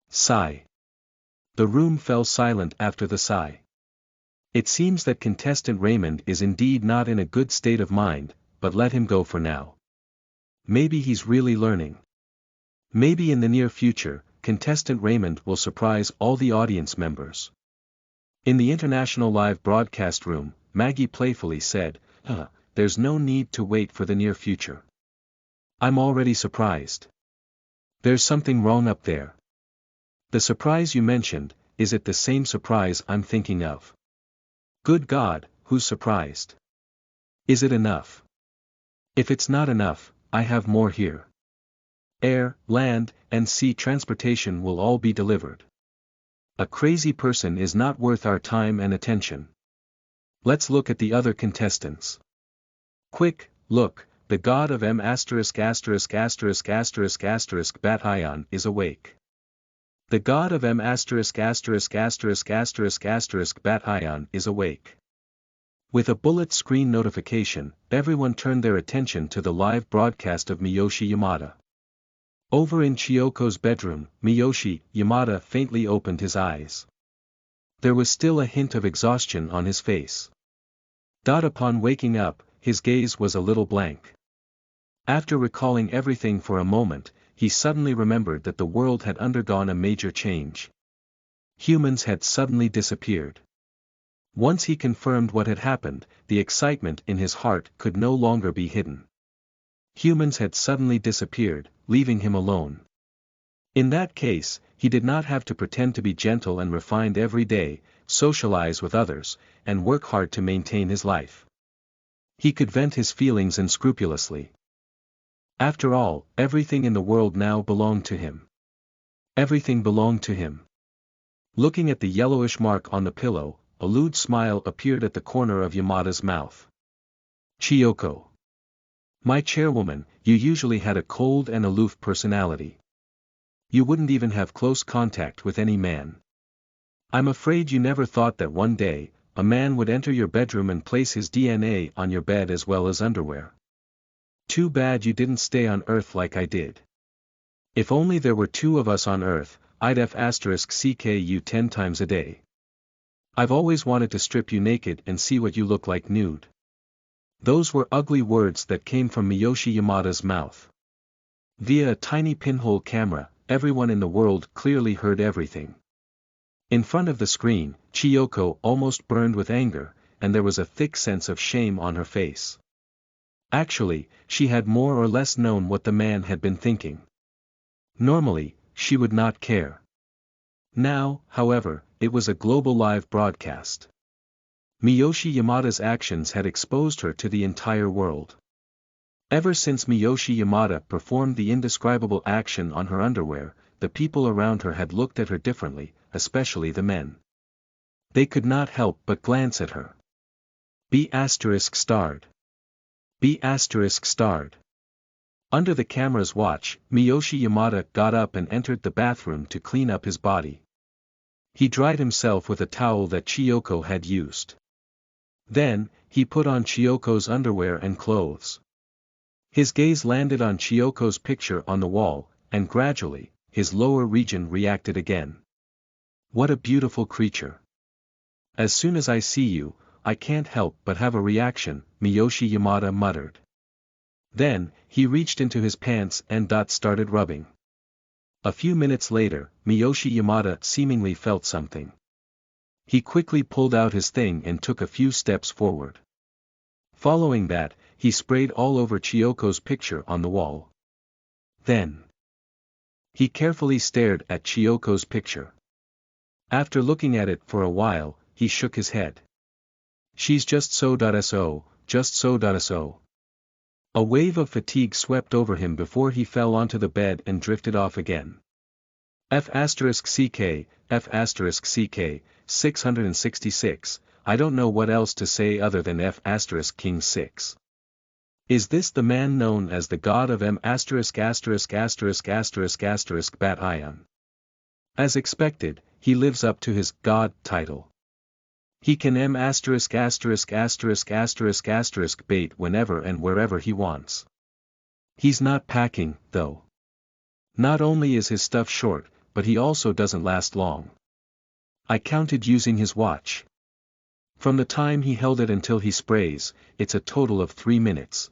Sigh. The room fell silent after the sigh. It seems that contestant Raymond is indeed not in a good state of mind, but let him go for now. Maybe he's really learning. Maybe in the near future, contestant Raymond will surprise all the audience members. In the international live broadcast room, Maggie playfully said, there's no need to wait for the near future. I'm already surprised. There's something wrong up there. The surprise you mentioned, is it the same surprise I'm thinking of? Good God, who's surprised? Is it enough? If it's not enough, I have more here. Air, land, and sea transportation will all be delivered. A crazy person is not worth our time and attention. Let's look at the other contestants. Quick, look, the god of M*********** Battleship is awake. The god of M********* Battleship is awake. With a bullet screen notification, everyone turned their attention to the live broadcast of Miyoshi Yamada. Over in Chiyoko's bedroom, Miyoshi Yamada faintly opened his eyes. There was still a hint of exhaustion on his face. Upon waking up, his gaze was a little blank. After recalling everything for a moment, he suddenly remembered that the world had undergone a major change. Humans had suddenly disappeared. Once he confirmed what had happened, the excitement in his heart could no longer be hidden. Humans had suddenly disappeared, leaving him alone. In that case, he did not have to pretend to be gentle and refined every day, socialize with others, and work hard to maintain his life. He could vent his feelings unscrupulously. After all, everything in the world now belonged to him. Everything belonged to him. Looking at the yellowish mark on the pillow, a lewd smile appeared at the corner of Yamada's mouth. Chiyoko. My chairwoman, you usually had a cold and aloof personality. You wouldn't even have close contact with any man. I'm afraid you never thought that one day, a man would enter your bedroom and place his DNA on your bed as well as underwear. Too bad you didn't stay on Earth like I did. If only there were two of us on Earth, I'd *****ck you 10 times a day. I've always wanted to strip you naked and see what you look like nude. Those were ugly words that came from Miyoshi Yamada's mouth. Via a tiny pinhole camera, everyone in the world clearly heard everything. In front of the screen, Chiyoko almost burned with anger, and there was a thick sense of shame on her face. Actually, she had more or less known what the man had been thinking. Normally, she would not care. Now, however, it was a global live broadcast. Miyoshi Yamada's actions had exposed her to the entire world. Ever since Miyoshi Yamada performed the indescribable action on her underwear, the people around her had looked at her differently, especially the men. They could not help but glance at her. *******. Under the camera's watch, Miyoshi Yamada got up and entered the bathroom to clean up his body. He dried himself with a towel that Chiyoko had used. Then, he put on Chiyoko's underwear and clothes. His gaze landed on Chiyoko's picture on the wall, and gradually, his lower region reacted again. What a beautiful creature. As soon as I see you, I can't help but have a reaction, Miyoshi Yamada muttered. Then, he reached into his pants and started rubbing. A few minutes later, Miyoshi Yamada seemingly felt something. He quickly pulled out his thing and took a few steps forward. Following that, he sprayed all over Chiyoko's picture on the wall. Then, he carefully stared at Chiyoko's picture. After looking at it for a while, he shook his head. She's just so. Just so. A wave of fatigue swept over him before he fell onto the bed and drifted off again. F***ck, 666, I don't know what else to say other than F***king 6. Is this the man known as the god of M********** Bat Ion? As expected, he lives up to his god title. He can M******* bait whenever and wherever he wants. He's not packing, though. Not only is his stuff short, but he also doesn't last long. I counted using his watch. From the time he held it until he sprays, it's a total of 3 minutes.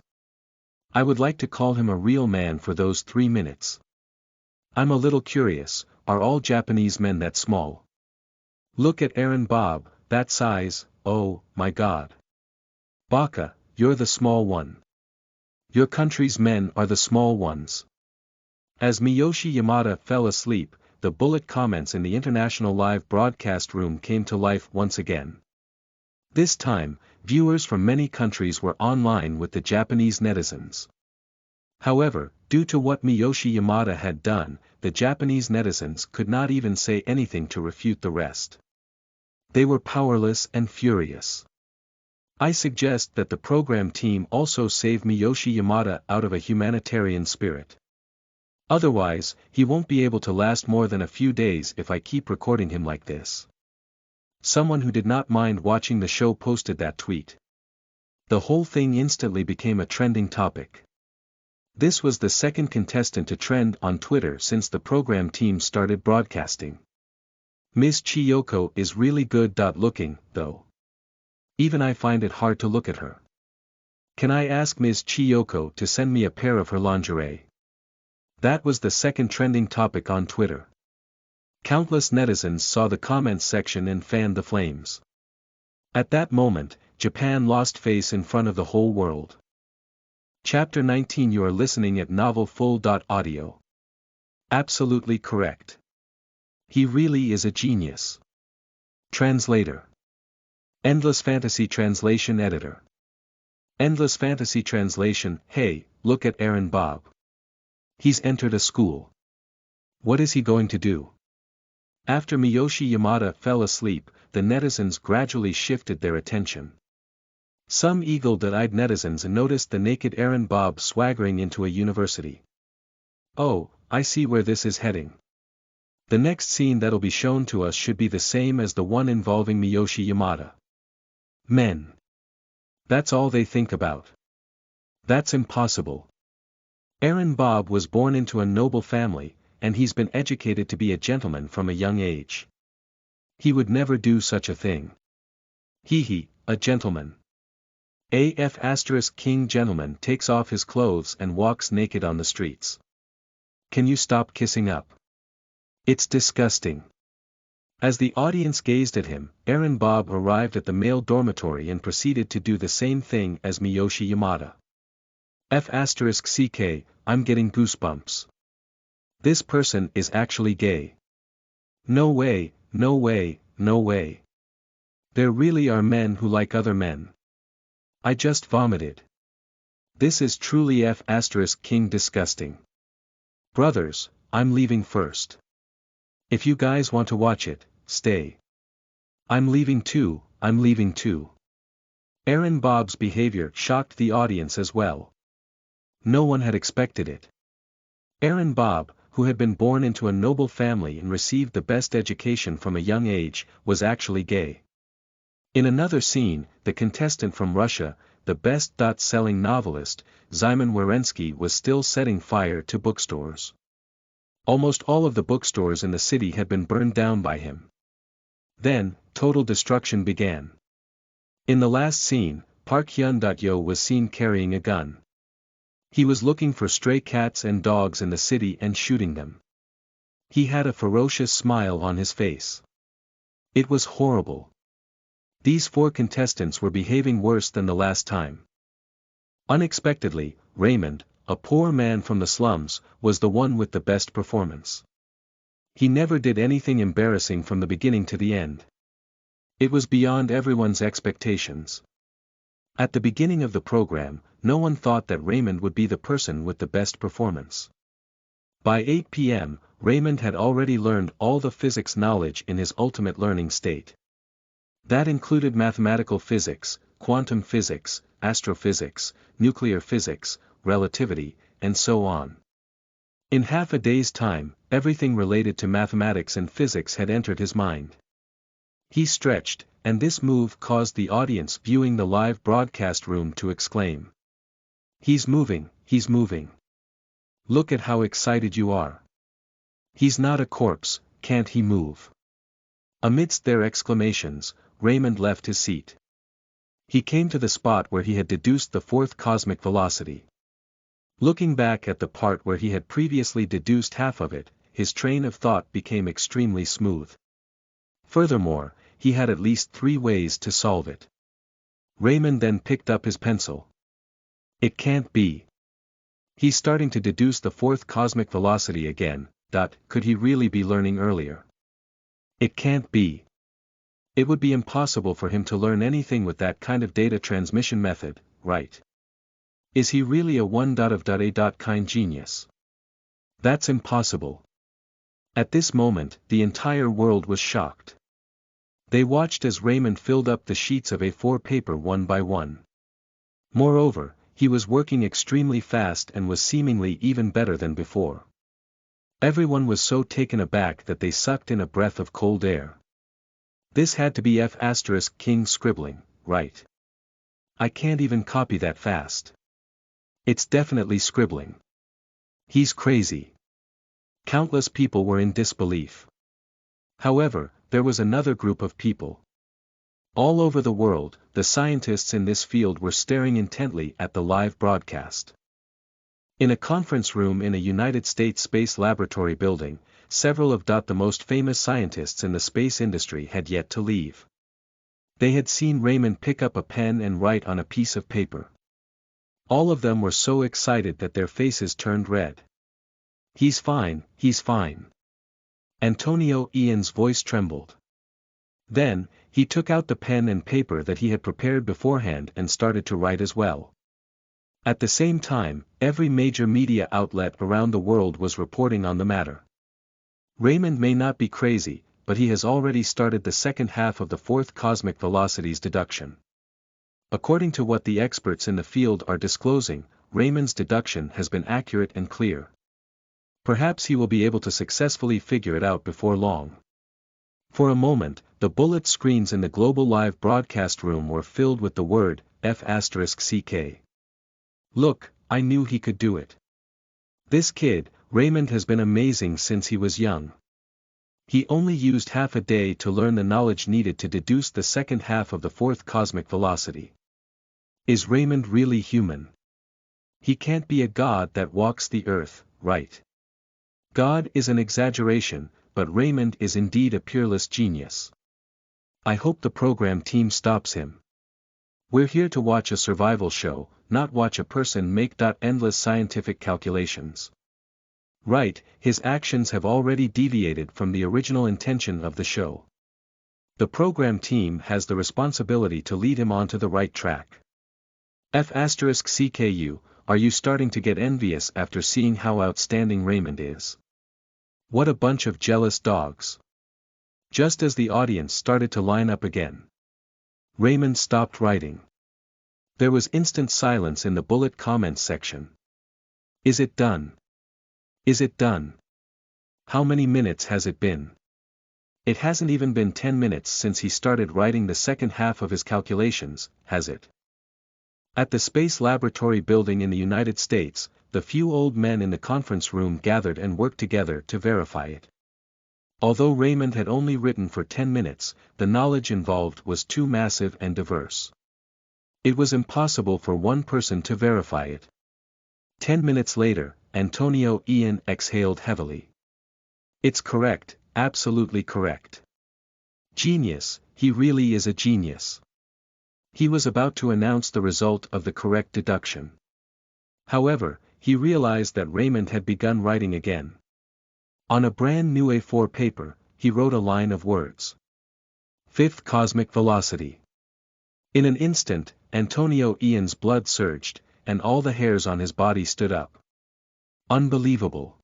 I would like to call him a real man for those 3 minutes. I'm a little curious, are all Japanese men that small? Look at Aaron Bob, that size, oh, my god. Baka, you're the small one. Your country's men are the small ones. As Miyoshi Yamada fell asleep, the bullet comments in the international live broadcast room came to life once again. This time, viewers from many countries were online with the Japanese netizens. However, due to what Miyoshi Yamada had done, the Japanese netizens could not even say anything to refute the rest. They were powerless and furious. I suggest that the program team also save Miyoshi Yamada out of a humanitarian spirit. Otherwise, he won't be able to last more than a few days if I keep recording him like this. Someone who did not mind watching the show posted that tweet. The whole thing instantly became a trending topic. This was the second contestant to trend on Twitter since the program team started broadcasting. Ms. Chiyoko is really good looking, though. Even I find it hard to look at her. Can I ask Ms. Chiyoko to send me a pair of her lingerie? That was the second trending topic on Twitter. Countless netizens saw the comments section and fanned the flames. At that moment, Japan lost face in front of the whole world. Chapter 19. You are listening at novelfull.audio. Absolutely correct. He really is a genius. Translator. Endless Fantasy Translation Editor. Endless Fantasy Translation. Hey, look at Aaron Bob. He's entered a school. What is he going to do? After Miyoshi Yamada fell asleep, the netizens gradually shifted their attention. Some eagle-eyed netizens noticed the naked Aaron Bob swaggering into a university. Oh, I see where this is heading. The next scene that'll be shown to us should be the same as the one involving Miyoshi Yamada. Men. That's all they think about. That's impossible. Aaron Bob was born into a noble family, and he's been educated to be a gentleman from a young age. He would never do such a thing. A gentleman. King gentleman takes off his clothes and walks naked on the streets. Can you stop kissing up? It's disgusting. As the audience gazed at him, Aaron Bob arrived at the male dormitory and proceeded to do the same thing as Miyoshi Yamada. F***ck, I'm getting goosebumps. This person is actually gay. No way, no way, no way. There really are men who like other men. I just vomited. This is truly F***king disgusting. Brothers, I'm leaving first. If you guys want to watch it, stay. I'm leaving too. Aaron Bob's behavior shocked the audience as well. No one had expected it. Aaron Bob, who had been born into a noble family and received the best education from a young age, was actually gay. In another scene, the contestant from Russia, the best-selling novelist, Zyman Werensky, was still setting fire to bookstores. Almost all of the bookstores in the city had been burned down by him. Then, total destruction began. In the last scene, Park Hyun-yo was seen carrying a gun. He was looking for stray cats and dogs in the city and shooting them. He had a ferocious smile on his face. It was horrible. These 4 contestants were behaving worse than the last time. Unexpectedly, Raymond, a poor man from the slums, was the one with the best performance. He never did anything embarrassing from the beginning to the end. It was beyond everyone's expectations. At the beginning of the program, no one thought that Raymond would be the person with the best performance. By 8 p.m., Raymond had already learned all the physics knowledge in his ultimate learning state. That included mathematical physics, quantum physics, astrophysics, nuclear physics, relativity, and so on. In half a day's time, everything related to mathematics and physics had entered his mind. He stretched, and this move caused the audience viewing the live broadcast room to exclaim. "He's moving, he's moving. Look at how excited you are. He's not a corpse, can't he move?" Amidst their exclamations, Raymond left his seat. He came to the spot where he had deduced the 4th cosmic velocity. Looking back at the part where he had previously deduced half of it, his train of thought became extremely smooth. Furthermore, he had at least 3 ways to solve it. Raymond then picked up his pencil. It can't be. He's starting to deduce the 4th cosmic velocity again. Could he really be learning earlier? It can't be. It would be impossible for him to learn anything with that kind of data transmission method, right? Is he really a kind genius? That's impossible. At this moment, the entire world was shocked. They watched as Raymond filled up the sheets of A4 paper one by one. Moreover, he was working extremely fast and was seemingly even better than before. Everyone was so taken aback that they sucked in a breath of cold air. This had to be F*King scribbling, right? I can't even copy that fast. It's definitely scribbling. He's crazy. Countless people were in disbelief. However, there was another group of people. All over the world, the scientists in this field were staring intently at the live broadcast. In a conference room in a United States Space Laboratory building, several of the most famous scientists in the space industry had yet to leave. They had seen Raymond pick up a pen and write on a piece of paper. All of them were so excited that their faces turned red. He's fine, he's fine. Antonio Ian's voice trembled. Then, he took out the pen and paper that he had prepared beforehand and started to write as well. At the same time, every major media outlet around the world was reporting on the matter. Raymond may not be crazy, but he has already started the second half of the 4th cosmic velocity's deduction. According to what the experts in the field are disclosing, Raymond's deduction has been accurate and clear. Perhaps he will be able to successfully figure it out before long. For a moment, the bullet screens in the global live broadcast room were filled with the word, F*CK. Look, I knew he could do it. This kid, Raymond, has been amazing since he was young. He only used half a day to learn the knowledge needed to deduce the second half of the 4th cosmic velocity. Is Raymond really human? He can't be a god that walks the earth, right? God is an exaggeration, but Raymond is indeed a peerless genius. I hope the program team stops him. We're here to watch a survival show, not watch a person make endless scientific calculations. Right, his actions have already deviated from the original intention of the show. The program team has the responsibility to lead him onto the right track. F*CKU, are you starting to get envious after seeing how outstanding Raymond is? What a bunch of jealous dogs. Just as the audience started to line up again, Raymond stopped writing. There was instant silence in the bullet comments section. Is it done? Is it done? How many minutes has it been? It hasn't even been 10 minutes since he started writing the second half of his calculations, has it? At the Space Laboratory building in the United States, the few old men in the conference room gathered and worked together to verify it. Although Raymond had only written for 10 minutes, the knowledge involved was too massive and diverse. It was impossible for one person to verify it. 10 minutes later, Antonio Ian exhaled heavily. It's correct, absolutely correct. Genius, he really is a genius. He was about to announce the result of the correct deduction. However, he realized that Raymond had begun writing again. On a brand new A4 paper, he wrote a line of words. Fifth cosmic velocity. In an instant, Antonio Ian's blood surged, and all the hairs on his body stood up. Unbelievable.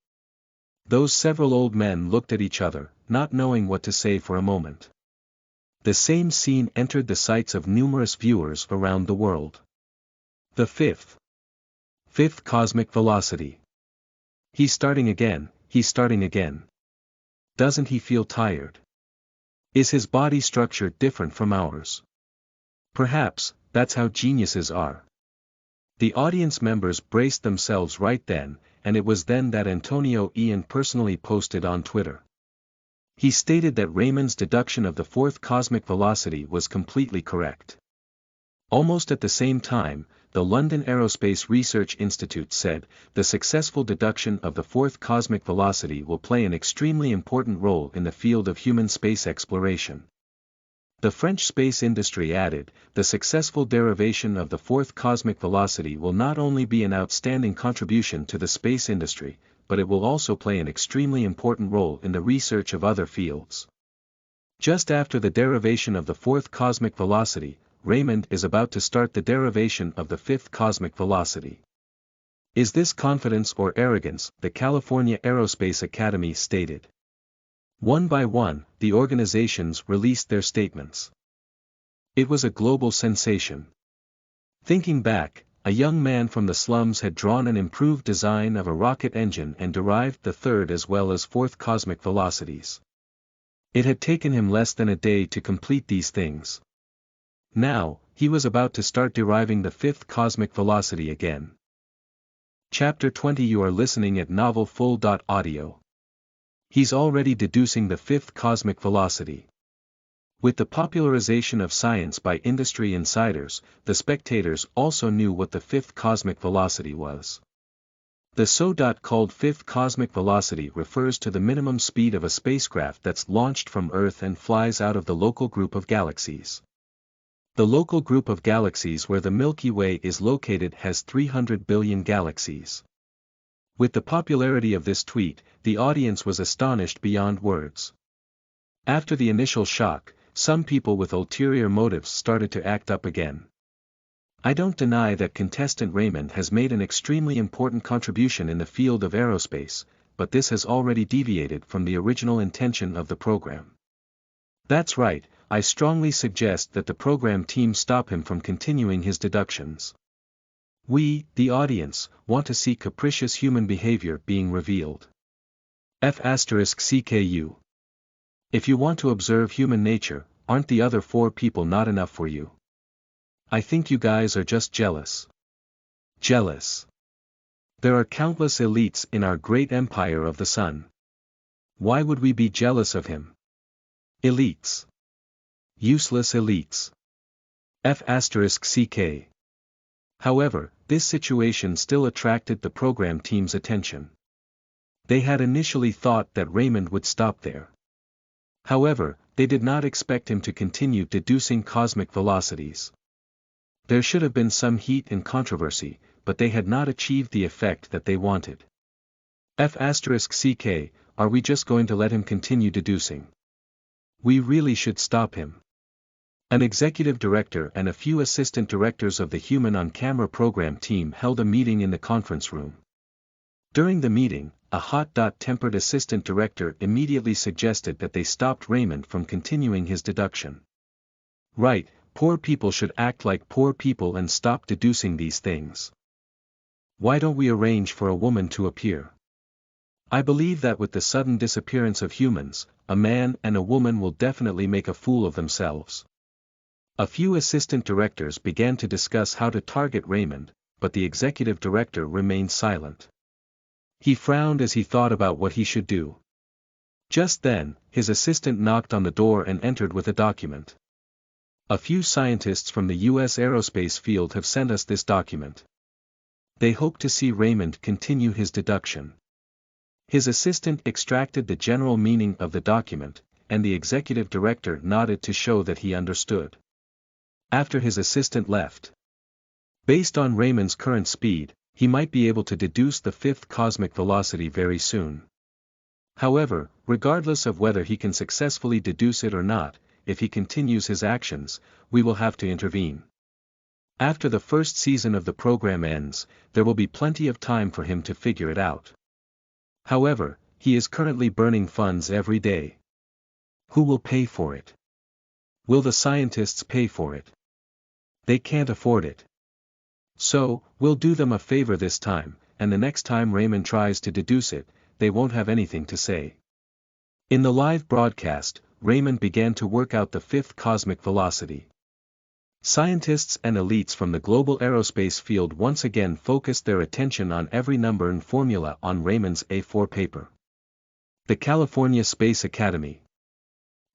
Those several old men looked at each other, not knowing what to say for a moment. The same scene entered the sights of numerous viewers around the world. The fifth cosmic velocity. He's starting again, he's starting again. Doesn't he feel tired? Is his body structure different from ours? Perhaps, that's how geniuses are. The audience members braced themselves right then, and it was then that Antonio Ian personally posted on Twitter. He stated that Raymond's deduction of the fourth cosmic velocity was completely correct. Almost at the same time, the London Aerospace Research Institute said, the successful deduction of the fourth cosmic velocity will play an extremely important role in the field of human space exploration. The French space industry added, the successful derivation of the fourth cosmic velocity will not only be an outstanding contribution to the space industry, but it will also play an extremely important role in the research of other fields. Just after the derivation of the fourth cosmic velocity, Raymond is about to start the derivation of the fifth cosmic velocity. Is this confidence or arrogance? The California Aerospace Academy stated. One by one, the organizations released their statements. It was a global sensation. Thinking back, a young man from the slums had drawn an improved design of a rocket engine and derived the third as well as fourth cosmic velocities. It had taken him less than a day to complete these things. Now, he was about to start deriving the fifth cosmic velocity again. Chapter 20. You are listening at novelfull.audio. He's already deducing the fifth cosmic velocity. With the popularization of science by industry insiders, the spectators also knew what the fifth cosmic velocity was. The so-called fifth cosmic velocity refers to the minimum speed of a spacecraft that's launched from Earth and flies out of the local group of galaxies. The local group of galaxies where the Milky Way is located has 300 billion galaxies. With the popularity of this tweet, the audience was astonished beyond words. After the initial shock, some people with ulterior motives started to act up again. I don't deny that contestant Raymond has made an extremely important contribution in the field of aerospace, but this has already deviated from the original intention of the program. That's right, I strongly suggest that the program team stop him from continuing his deductions. We, the audience, want to see capricious human behavior being revealed. F***CKU. If you want to observe human nature, aren't the other four people not enough for you? I think you guys are just jealous. Jealous. There are countless elites in our great empire of the sun. Why would we be jealous of him? Elites. Useless elites. F***CK. However, this situation still attracted the program team's attention. They had initially thought that Raymond would stop there. However, they did not expect him to continue deducing cosmic velocities. There should have been some heat and controversy, but they had not achieved the effect that they wanted. F***CK, are we just going to let him continue deducing? We really should stop him. An executive director and a few assistant directors of the Human on Camera program team held a meeting in the conference room. During the meeting, a hot-tempered assistant director immediately suggested that they stopped Raymond from continuing his deduction. Right, poor people should act like poor people and stop deducing these things. Why don't we arrange for a woman to appear? I believe that with the sudden disappearance of humans, a man and a woman will definitely make a fool of themselves. A few assistant directors began to discuss how to target Raymond, but the executive director remained silent. He frowned as he thought about what he should do. Just then, his assistant knocked on the door and entered with a document. A few scientists from the U.S. aerospace field have sent us this document. They hope to see Raymond continue his deduction. His assistant extracted the general meaning of the document, and the executive director nodded to show that he understood. After his assistant left, based on Raymond's current speed, he might be able to deduce the fifth cosmic velocity very soon. However, regardless of whether he can successfully deduce it or not, if he continues his actions, we will have to intervene. After the first season of the program ends, there will be plenty of time for him to figure it out. However, he is currently burning funds every day. Who will pay for it? Will the scientists pay for it? They can't afford it. So, we'll do them a favor this time, and the next time Raymond tries to deduce it, they won't have anything to say. In the live broadcast, Raymond began to work out the fifth cosmic velocity. Scientists and elites from the global aerospace field once again focused their attention on every number and formula on Raymond's A4 paper. The California Space Academy.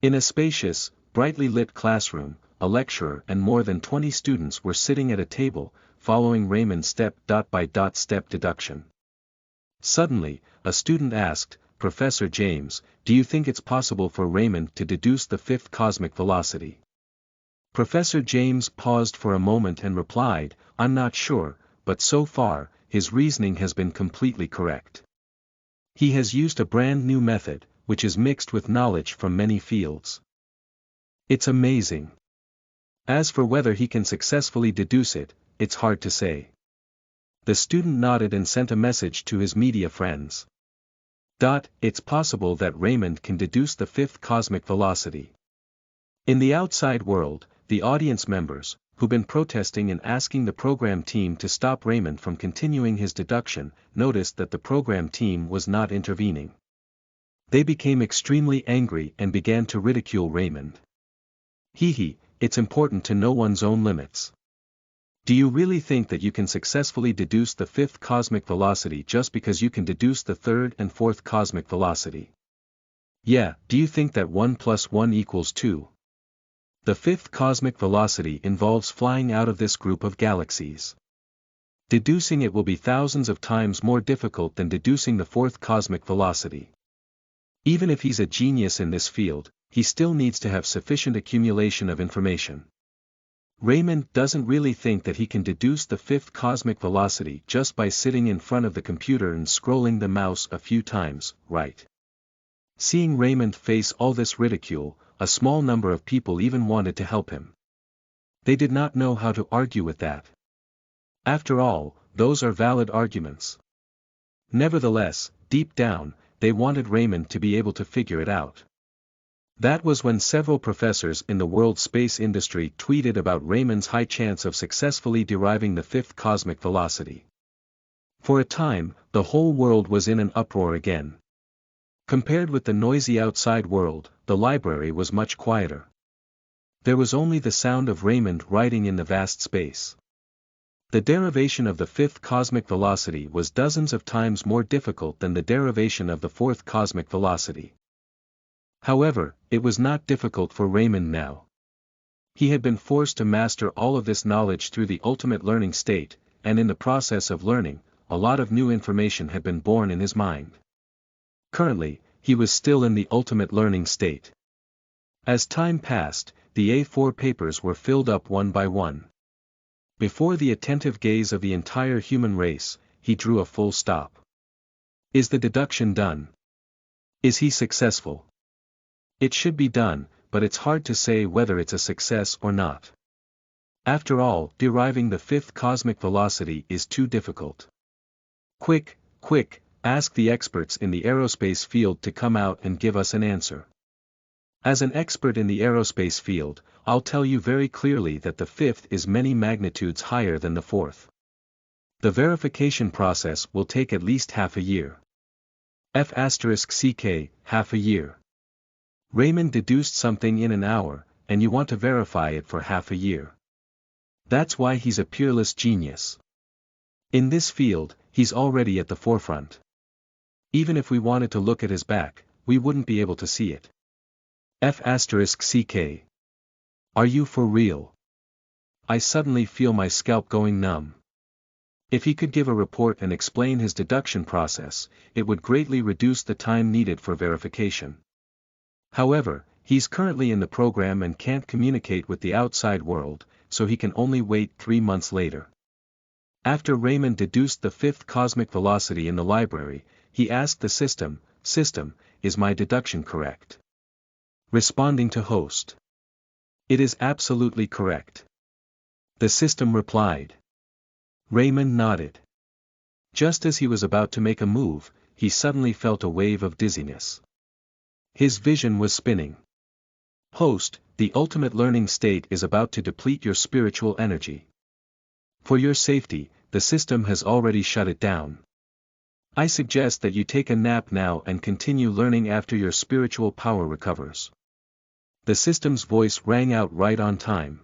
In a spacious, brightly lit classroom, a lecturer and more than 20 students were sitting at a table, following Raymond's step-by-step deduction. Suddenly, a student asked, "Professor James, do you think it's possible for Raymond to deduce the fifth cosmic velocity?" Professor James paused for a moment and replied, "I'm not sure, but so far, his reasoning has been completely correct. He has used a brand new method, which is mixed with knowledge from many fields. It's amazing. As for whether he can successfully deduce it, it's hard to say." The student nodded and sent a message to his media friends. It's possible that Raymond can deduce the fifth cosmic velocity. In the outside world, the audience members, who've been protesting and asking the program team to stop Raymond from continuing his deduction, noticed that the program team was not intervening. They became extremely angry and began to ridicule Raymond. It's important to know one's own limits. Do you really think that you can successfully deduce the fifth cosmic velocity just because you can deduce the third and fourth cosmic velocity? Yeah, do you think that 1 + 1 = 2? The fifth cosmic velocity involves flying out of this group of galaxies. Deducing it will be thousands of times more difficult than deducing the fourth cosmic velocity. Even if he's a genius in this field, he still needs to have sufficient accumulation of information. Raymond doesn't really think that he can deduce the fifth cosmic velocity just by sitting in front of the computer and scrolling the mouse a few times, right? Seeing Raymond face all this ridicule, a small number of people even wanted to help him. They did not know how to argue with that. After all, those are valid arguments. Nevertheless, deep down, they wanted Raymond to be able to figure it out. That was when several professors in the world space industry tweeted about Raymond's high chance of successfully deriving the fifth cosmic velocity. For a time, the whole world was in an uproar again. Compared with the noisy outside world, the library was much quieter. There was only the sound of Raymond writing in the vast space. The derivation of the fifth cosmic velocity was dozens of times more difficult than the derivation of the fourth cosmic velocity. However, it was not difficult for Raymond now. He had been forced to master all of this knowledge through the ultimate learning state, and in the process of learning, a lot of new information had been born in his mind. Currently, he was still in the ultimate learning state. As time passed, the A4 papers were filled up one by one. Before the attentive gaze of the entire human race, he drew a full stop. Is the deduction done? Is he successful? It should be done, but it's hard to say whether it's a success or not. After all, deriving the fifth cosmic velocity is too difficult. Quick, ask the experts in the aerospace field to come out and give us an answer. As an expert in the aerospace field, I'll tell you very clearly that the fifth is many magnitudes higher than the fourth. The verification process will take at least half a year. F***, half a year. Raymond deduced something in an hour, and you want to verify it for half a year. That's why he's a peerless genius. In this field, he's already at the forefront. Even if we wanted to look at his back, we wouldn't be able to see it. F***. Are you for real? I suddenly feel my scalp going numb. If he could give a report and explain his deduction process, it would greatly reduce the time needed for verification. However, he's currently in the program and can't communicate with the outside world, so he can only wait 3 months later. After Raymond deduced the fifth cosmic velocity in the library, he asked the system, "System, is my deduction correct?" Responding to host. "It is absolutely correct." The system replied. Raymond nodded. Just as he was about to make a move, he suddenly felt a wave of dizziness. His vision was spinning. Host, the ultimate learning state is about to deplete your spiritual energy. For your safety, the system has already shut it down. I suggest that you take a nap now and continue learning after your spiritual power recovers. The system's voice rang out right on time.